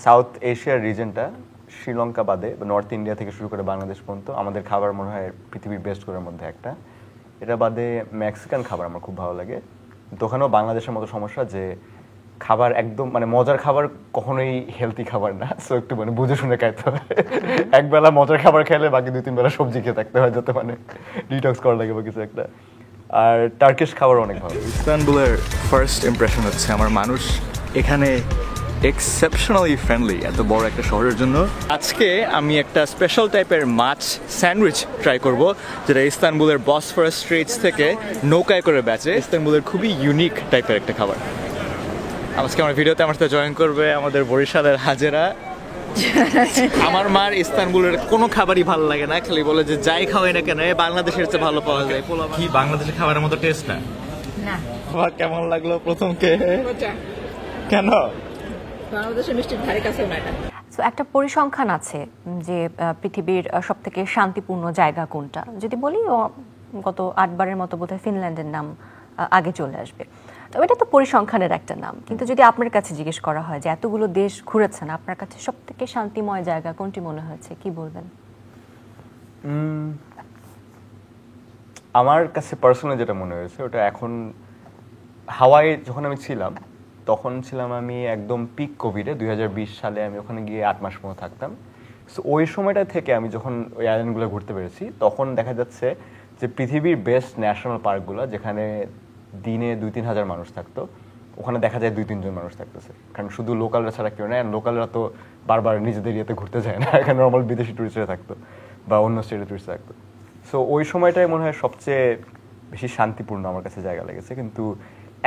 সাউথ এশিয়ার রিজনটা, শ্রীলঙ্কা বাদে বা নর্থ ইন্ডিয়া থেকে শুরু করে বাংলাদেশ পর্যন্ত আমাদের খাবার মনে হয় পৃথিবীর বেস্ট করার মধ্যে একটা। এটা বাদে মেক্সিকান খাবার আমার খুব ভালো লাগে। তো ওখানেও বাংলাদেশের মতো সমস্যা যে খাবার একদম মানে মজার খাবার কখনোই হেলদি খাবার না, সো একটু মানে বুঝে শুনে খাইতে হয়। একবেলা মজার খাবার খেলে বাকি 2-3 বেলা সবজি খেয়ে থাকতে হয়, যাতে মানে ডিটক্স করা লাগে বা কিছু একটা। আর টার্কিশ খাবার অনেক ভালো। ইস্তানবুলের ফার্স্ট ইমপ্রেশন হচ্ছে আমার মানুষ এখানে এক্সেপশনালি ফ্রেন্ডলি এত বড় একটা শহরের জন্য। আজকে আমি একটা স্পেশাল টাইপের মাছ স্যান্ডউইচ ট্রাই করব, যেটা ইস্তানবুলের বসফরাস স্ট্রিটস থেকে নৌকায় করে বেচে। ইস্তানবুলের খুবই ইউনিক টাইপের একটা খাবার। আজকে আমার ভিডিওতে আমার সাথে জয়েন করবে আমাদের বরিশালের হাজেরা। আমার মার ইস্তানবুলের কোনো খাবারই ভালো লাগে না, খালি বলে যে যাই খাওয়াই না কেন বাংলাদেশের চেয়ে ভালো পাওয়া যায়। কি বাংলাদেশের খাবারের মতো টেস্ট না? না, কেমন লাগলো প্রথম কে? কেন? বাংলাদেশের মিষ্টির ধারে কাছেও না এটা। সো একটা পরিসংখ্যান আছে যে পৃথিবীর সবথেকে শান্তিপূর্ণ জায়গা কোনটা। যদি বলি গত 8 বারের মতো বোধহয় ফিনল্যান্ডের নাম আগে চলে আসবে। তো এটা তো পরিসংখ্যানের একটা নাম, কিন্তু যদি আপনার কাছে জিজ্ঞেস করা হয় যে এতগুলো দেশ ঘুরেছেন, আপনার কাছে সবথেকে শান্তিময় জায়গা কোনটি মনে হয়েছে, কি বলবেন? আমার কাছে পার্সোনালি যেটা মনে হয়েছে ওটা এখন হাওয়াই যখন আমি ছিলাম, তখন ছিলাম আমি একদম পিক কোভিডে 2020 সালে আমি ওখানে গিয়ে 8 মাস মতো থাকতাম। সো ওই সময়টা থেকে আমি যখন ওই আইল্যান্ডগুলো ঘুরতে পেরেছি, তখন দেখা যাচ্ছে যে পৃথিবীর বেস্ট ন্যাশনাল পার্কগুলো যেখানে দিনে 2-3 হাজার মানুষ থাকতো, ওখানে দেখা যায় 2-3 জন মানুষ থাকতেছে। কারণ শুধু লোকালরা ছাড়া কেউ নেই, লোকালরা তো বারবার নিজেদের ইয়েতে ঘুরতে যায় না, এখানে নর্মাল বিদেশি টুরিস্টরা থাকতো বা অন্য স্টেটের টুরিস্ট থাকতো। সো ওই সময়টাই মনে হয় সবচেয়ে বেশি শান্তিপূর্ণ আমার কাছে জায়গা লেগেছে। কিন্তু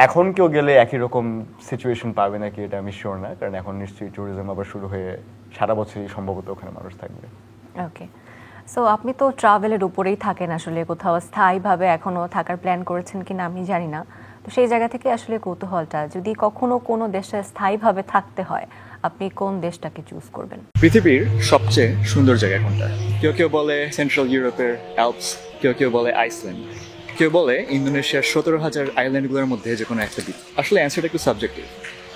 এখন কেউ গেলে একই রকম সিচুয়েশন পাবে নাকি এটা আমি শিওর না, কারণ এখন নিশ্চয়ই ট্যুরিজম আবার শুরু হয়ে সারা বছরই সম্ভবত ওখানে মানুষ থাকবে। ওকে, সো আপনি তো ট্রাভেলের উপরেই থাকেন, আসলে কোথাও স্থায়ীভাবে এখনো থাকার প্ল্যান করেছেন কিনা আমি জানি না। তো সেই জায়গা থেকে আসলে কৌতূহলটা, যদি কখনো কোনো দেশে স্থায়ীভাবে থাকতে হয় আপনি কোন দেশটাকে চুজ করবেন? পৃথিবীর সবচেয়ে সুন্দর জায়গা কোনটা? কেউ কেউ বলে সেন্ট্রাল ইউরোপের অ্যালপস, কেউ কেউ বলে আইসল্যান্ড, কেউ বলে ইন্দোনেশিয়ার 17,000 আইল্যান্ডগুলোর মধ্যে যে কোনো একটা দ্বীপ। আসলে অ্যান্সারটা একটু সাবজেক্টিভ।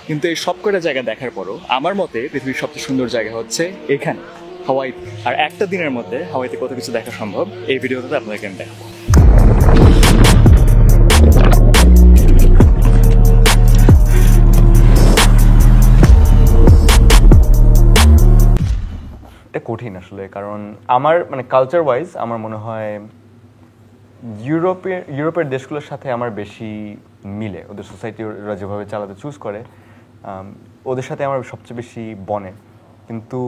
কিন্তু এই সব কটা জায়গা দেখার পরও আমার মতে পৃথিবীর সবচেয়ে সুন্দর জায়গা হচ্ছে এখানে, হাওয়াই। আর একটা দিনের মধ্যে হাওয়াইতে কত কিছু দেখা সম্ভব এই ভিডিওতে আপনাদেরকে আমি দেখাবো। এটা কঠিন আসলে, কারণ আমার মানে কালচার ওয়াইজ আমার মনে হয় ইউরোপের দেশগুলোর সাথে আমার বেশি মিলে, ওদের সোসাইটি ওরা যেভাবে চালাতে চুজ করে ওদের সাথে আমার সবচেয়ে বেশি বনে। কিন্তু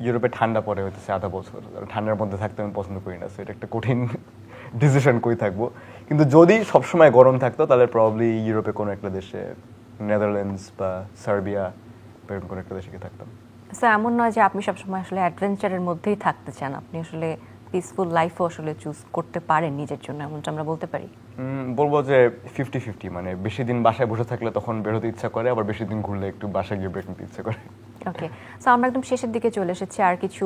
ইউরোপে ঠান্ডা পড়ে হইতেছে আধা বছর, ঠান্ডার মধ্যে থাকতে আমি পছন্দ করি না, সো এটা একটা কঠিন ডিসিশন কই থাকবো। কিন্তু যদি সবসময় গরম থাকতো তাহলে প্রবাবলি ইউরোপে কোনো একটা দেশে, নেদারল্যান্ডস বা সার্বিয়া এরকম কোনো একটা দেশে গিয়ে থাকতাম। স্যার এমন নয় যে আপনি সবসময় আসলে অ্যাডভেঞ্চারের মধ্যেই থাকতে চান, আপনি আসলে পিসফুল লাইফও আসলে চুজ করতে পারেন নিজের জন্য, এমনটা আমরা বলতে পারি? বলবো যে 50-50, মানে বেশি দিন বাসায় বসে থাকলে তখন বেরোতে ইচ্ছা করে, আবার বেশি দিন ঘুরলে একটু বাসায় গিয়ে ব্রেক নিতে ইচ্ছা করে। ওকে, সো আমরা একদম শেষের দিকে চলে এসেছি। আর কিছু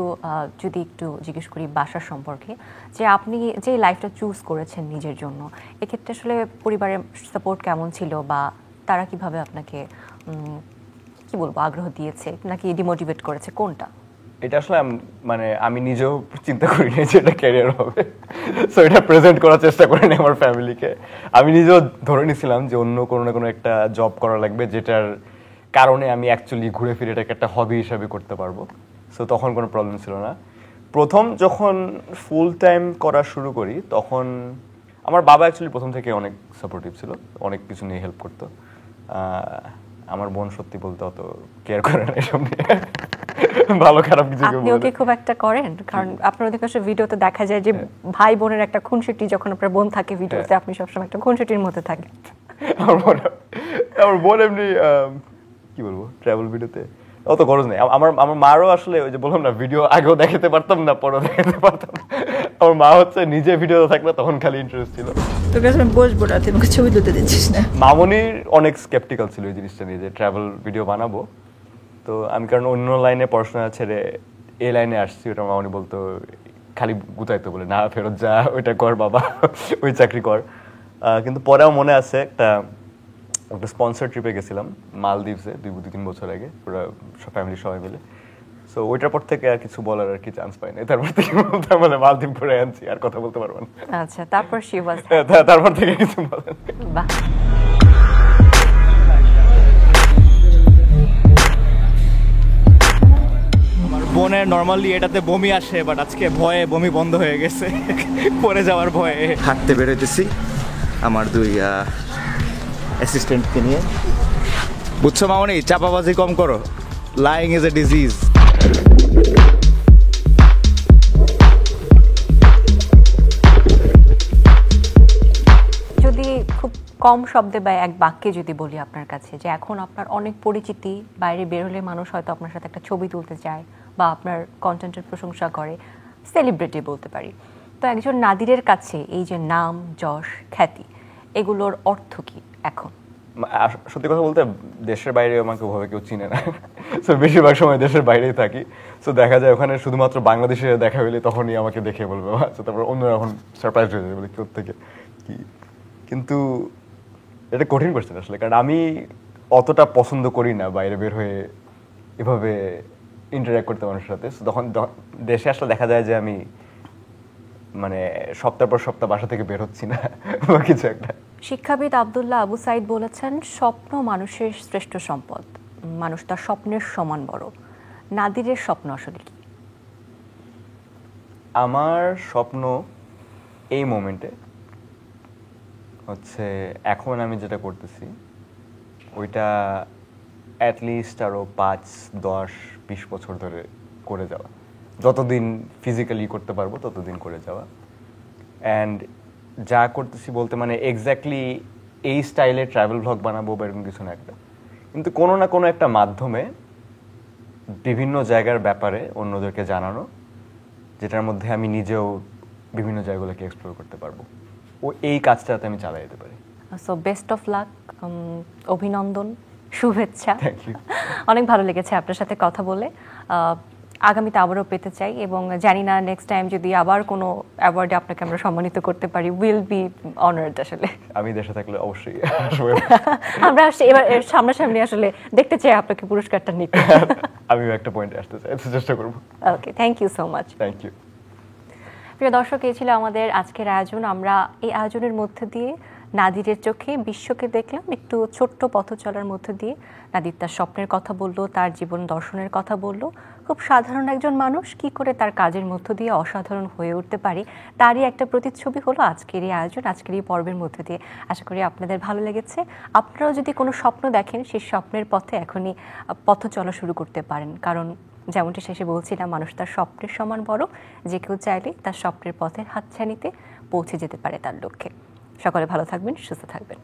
যদি একটু জিজ্ঞেস করি বাসার সম্পর্কে, যে আপনি যে লাইফটা চুজ করেছেন নিজের জন্য, এক্ষেত্রে আসলে পরিবারের সাপোর্ট কেমন ছিল, বা তারা কিভাবে আপনাকে কি বলবো আগ্রহ দিয়েছে নাকি ডিমোটিভেট করেছে, কোনটা? এটা আসলে মানে আমি নিজেও চিন্তা করি না যে এটা ক্যারিয়ার হবে, সো এটা প্রেজেন্ট করার চেষ্টা করি না আমার ফ্যামিলিকে। আমি নিজেও ধরে নিয়েছিলাম যে অন্য কোনো না কোনো একটা জব করা লাগবে যেটার কারণে আমি অ্যাকচুয়ালি ঘুরে ফিরে এটাকে একটা হবি হিসাবে করতে পারবো। সো তখন কোনো প্রবলেম ছিল না। প্রথম যখন ফুল টাইম করা শুরু করি তখন আমার বাবা অ্যাকচুয়ালি প্রথম থেকে অনেক সাপোর্টিভ ছিল, অনেক কিছু নিয়ে হেল্প করতো। আমার বোন সত্যি বলতে অত কেয়ার করে না এসব নিয়ে, ভালো খারাপ কিছু। আপনি ওকে খুব একটা করেন, কারণ আপনার অধিকাংশ ভিডিওতে দেখা যায় যে ভাই বোনের একটা খুনসুটি, যখন আপনার বোন থাকে ভিডিওতে আপনি সবসময় একটা খুনসুটির মধ্যে থাকেন। আমার বোন এমনি কি বলবো ট্রাভেল ভিডিওতে অত খরচ নেই। আমার মারও আসলে ওই যে বললাম না, ভিডিও আগেও দেখাতে পারতাম না, পরেও দেখাতে পারতাম না। আমার মা হচ্ছে নিজে ভিডিওতে থাকলে তখন খালি ইন্টারেস্ট ছিল। তোর কাছে আমি বসবো না, তুই আমাকে ছবি তুলতে দিচ্ছিস না। মামনির অনেক স্কেপটিক্যাল ছিল এই জিনিসটা নিয়ে যে ট্রাভেল ভিডিও বানাবো। তো আমি কারণ অন্য লাইনে পড়াশোনা ছেড়ে এই লাইনে আসছি, ওটা মামনি বলতো খালি গুতাইতো, বলে না ফেরত যা, ওইটা কর বাবা, ওই চাকরি কর। কিন্তু পরেও মনে আছে একটা স্পন্সর ট্রিপে গেছিলাম মালদ্বীপসে 2-3 বছর আগে, পুরো ফ্যামিলি সবাই মিলে। সো ওইটার পর থেকে আর কিছু বলার আর কি চান্স পাই না। তারপর থেকে বলতাম বলে মালদ্বীপ ঘুরে আনছি, আর কথা বলতে পারবো না। আচ্ছা, তারপর শি ওয়াজ, তারপর থেকে কিছু বলেন। বাহ। আমার বোনের নর্মালি এটাতে বমি আসে, বাট আজকে ভয়ে বমি বন্ধ হয়ে গেছে পড়ে যাওয়ার ভয়ে। হাঁটতে বেরোতেছি আমার 2 অ্যাসিস্ট্যান্টকে নিয়ে। বুঝছো মামনি, চাপাবাজি কম করো, লাইং ইজ এ ডিজিজ। যদি খুব কম শব্দে বা এক বাক্যে যদি বলি আপনার কাছে, যে এখন আপনার অনেক পরিচিতি, বাইরে বেরোলে মানুষ হয়তো আপনার সাথে একটা ছবি তুলতে চায় বা আপনার কন্টেন্টের প্রশংসা করে, সেলিব্রিটি বলতে পারি, তো একজন নাদিরের কাছে এই যে নাম, যশ, খ্যাতি, এগুলোর অর্থ কি এখন? সত্যি কথা বলতে দেশের বাইরে আমাকে ওভাবে কেউ চিনে না, সো বেশিরভাগ সময় দেশের বাইরেই থাকি। সো দেখা যায় ওখানে শুধুমাত্র বাংলাদেশে দেখা হলে তখনই আমাকে দেখে বলবে, আচ্ছা, তারপর অন্যরা এখন সারপ্রাইজ হয়ে যাবে, বলে কেউ থেকে কি। কিন্তু এটা কঠিন কোয়েশ্চেন আসলে, কারণ আমি অতটা পছন্দ করি না বাইরে বের হয়ে এভাবে ইন্টারঅ্যাক্ট করতে মানুষের সাথে। তখন দেশে আসলে দেখা যায় যে আমি মানে সপ্তাহ পর সপ্তাহ বাসা থেকে বের হচ্ছি না বা কিছু একটা। শিক্ষাবিদ আব্দুল্লাহ আবু সাইদ বলেছেন, স্বপ্ন মানুষের শ্রেষ্ঠ সম্পদ, মানুষ তার স্বপ্নের সমান বড়। নাদিরের স্বপ্ন আসলে কি? আমার স্বপ্ন এই মোমেন্টে হচ্ছে এখন আমি যেটা করতেছি ওইটা অ্যাটলিস্ট আরও 5-10-20 বছর ধরে করে যাওয়া, যতদিন ফিজিক্যালি করতে পারবো ততদিন করে যাওয়া। অ্যান্ড যা করতেছি বলতে মানে এক্স্যাক্টলি এই স্টাইলে ট্রাভেল ভ্লগ বানাবো বা এরকম কিছু না একটা, কিন্তু কোনো না কোনো একটা মাধ্যমে বিভিন্ন জায়গার ব্যাপারে অন্যদেরকে জানানো, যেটার মধ্যে আমি নিজেও বিভিন্ন জায়গাগুলোকে এক্সপ্লোর করতে পারবো। ও এই কাজটাতে আমি চালাই যেতে পারি। সো বেস্ট অফ লাক, অভিনন্দন, শুভেচ্ছা। Thank you. অনেক ভালো লেগেছে আপনার সাথে কথা বলে। আগামীতে আবারও পেতে চাই এবং জানি না নেক্সট টাইম যদি আবার কোনো অ্যাওয়ার্ডে আপনাকে আমরা সম্মানিত করতে পারি, উইল বি অনার্ড আসলে। আমি দেশে থাকলে অবশ্যই আসবো। আমরা এবার সামনাসামনি আসলে দেখতে চাই আপনাকে পুরস্কারটা নিতে। আমিও একটা পয়েন্টে আসতে চাই, চেষ্টা করবো। Okay, thank you so much. Thank you. প্রিয় দর্শক, এই ছিল আমাদের আজকের আয়োজন। আমরা এই আয়োজনের মধ্যে দিয়ে নাদিরের চোখে বিশ্বকে দেখলাম, একটু ছোট্ট পথ চলার মধ্যে দিয়ে। নাদির তার স্বপ্নের কথা বললো, তার জীবন দর্শনের কথা বললো। খুব সাধারণ একজন মানুষ কি করে তার কাজের মধ্য দিয়ে অসাধারণ হয়ে উঠতে পারে, তারই একটা প্রতিচ্ছবি হলো আজকের এই আয়োজন, আজকের এই পর্বের মধ্যে দিয়ে। আশা করি আপনাদের ভালো লেগেছে। আপনারাও যদি কোনো স্বপ্ন দেখেন, সেই স্বপ্নের পথে এখনই পথ চলা শুরু করতে পারেন, কারণ যেমনটি শেষে বলছিলাম, মানুষ তার স্বপ্নের সমান বড়। যে কেউ চাইলে তার স্বপ্নের পথের হাতছানিতে পৌঁছে যেতে পারে তার লক্ষ্যে। সকলে ভালো থাকবেন, সুস্থ থাকবেন।